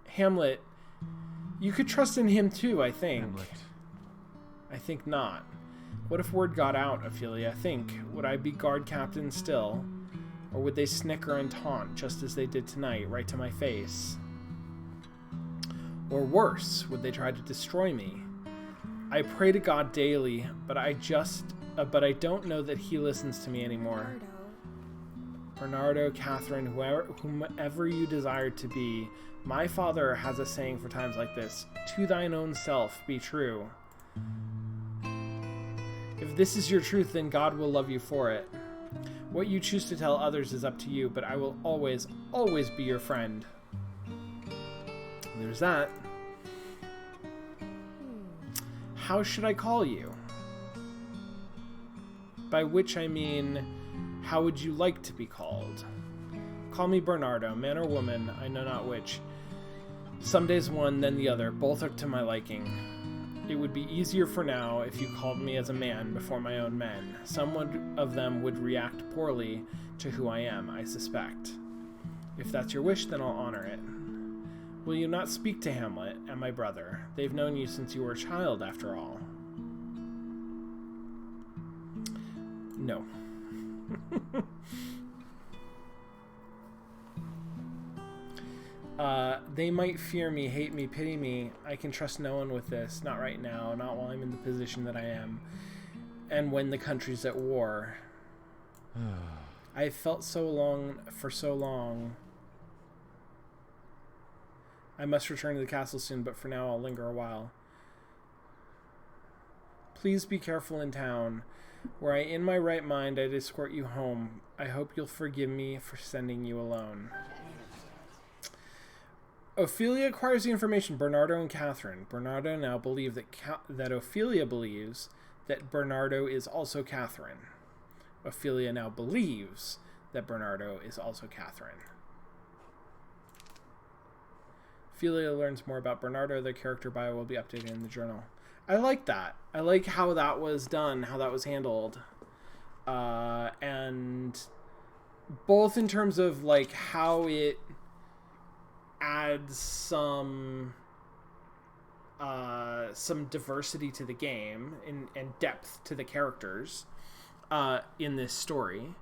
Hamlet, you could trust in him too, I think. Hamlet. I think not. What if word got out, Ophelia? Think. Would I be guard captain still? Or would they snicker and taunt, just as they did tonight, right to my face? Or worse, would they try to destroy me? I pray to God daily, but I don't know that he listens to me anymore. Bernardo, Catherine, whomever you desire to be, my father has a saying for times like this: to thine own self be true. If this is your truth, then God will love you for it. What you choose to tell others is up to you, but I will always, always be your friend. There's that. How should I call you? By which I mean, how would you like to be called? Call me Bernardo, man or woman, I know not which. Some days one, then the other, both are to my liking. It would be easier for now if you called me as a man before my own men. Some of them would react poorly to who I am, I suspect. If that's your wish, then I'll honor it. Will you not speak to Hamlet and my brother? They've known you since you were a child, after all. No. They might fear me, hate me, pity me. I can trust no one with this. Not right now, not while I'm in the position that I am. And when the country's at war. I've felt for so long. I must return to the castle soon, but for now I'll linger a while. Please be careful in town. Were I in my right mind, I'd escort you home. I hope you'll forgive me for sending you alone. Ophelia acquires the information. Bernardo and Catherine. Bernardo now believe that Ophelia believes that Bernardo is also Catherine. Ophelia now believes that Bernardo is also Catherine. Ophelia learns more about Bernardo. Their character bio will be updated in the journal. I like that. I like how that was done, how that was handled. And both in terms of like how it adds some diversity to the game and depth to the characters in this story,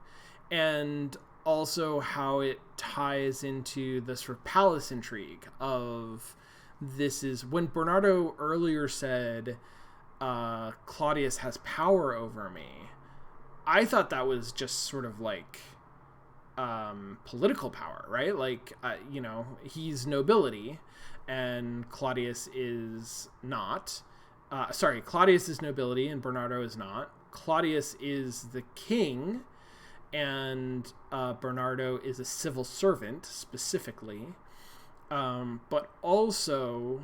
and also how it ties into the sort of palace intrigue of this is when Bernardo earlier said Claudius has power over me. I thought that was just sort of like political power, right? Like, he's nobility and Claudius is not. Claudius is nobility and Bernardo is not. Claudius is the king and Bernardo is a civil servant specifically. But also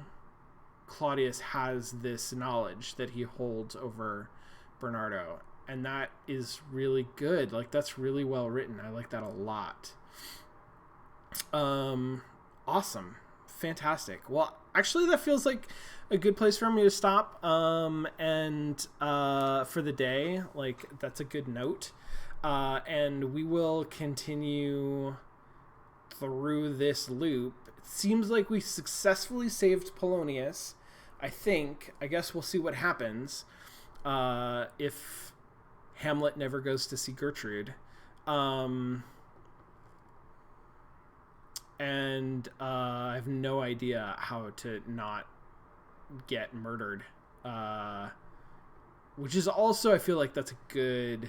Claudius has this knowledge that he holds over Bernardo. And that is really good. Like, that's really well written. I like that a lot. Awesome. Fantastic. Well, actually, that feels like a good place for me to stop. And for the day, like, that's a good note. And we will continue through this loop. It seems like we successfully saved Polonius. I guess we'll see what happens. If Hamlet never goes to see Gertrude. And I have no idea how to not get murdered. Which is also, I feel like that's a good...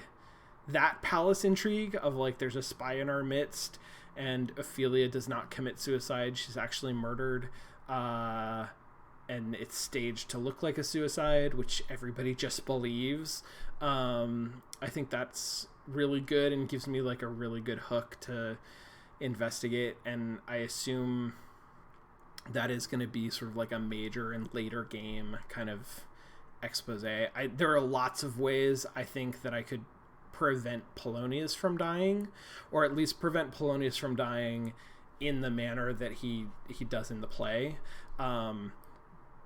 That palace intrigue of, like, there's a spy in our midst, and Ophelia does not commit suicide. She's actually murdered. And it's staged to look like a suicide, which everybody just believes. I think that's really good and gives me like a really good hook to investigate. And I assume that is going to be sort of like a major and later game kind of expose. There are lots of ways I think that I could prevent Polonius from dying, or at least prevent Polonius from dying in the manner that he does in the play.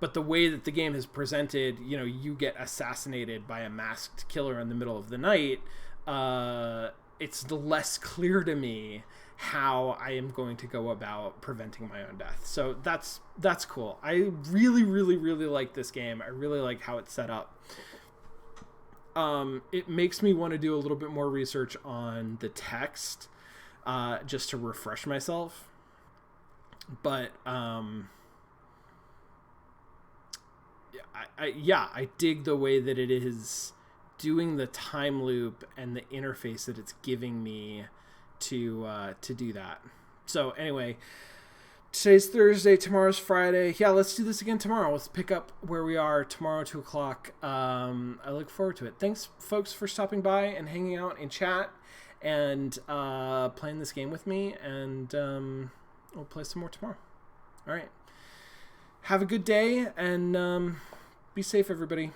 but the way that the game has presented, you get assassinated by a masked killer in the middle of the night. It's less clear to me how I am going to go about preventing my own death. So that's cool. I really, really, really like this game. I really like how it's set up. It makes me want to do a little bit more research on the text, just to refresh myself. But I dig the way that it is doing the time loop and the interface that it's giving me to do that. So anyway, today's Thursday, tomorrow's Friday. Yeah, let's do this again tomorrow. Let's pick up where we are tomorrow, 2:00. I look forward to it. Thanks, folks, for stopping by and hanging out in chat and playing this game with me. And we'll play some more tomorrow. All right. Have a good day and be safe, everybody.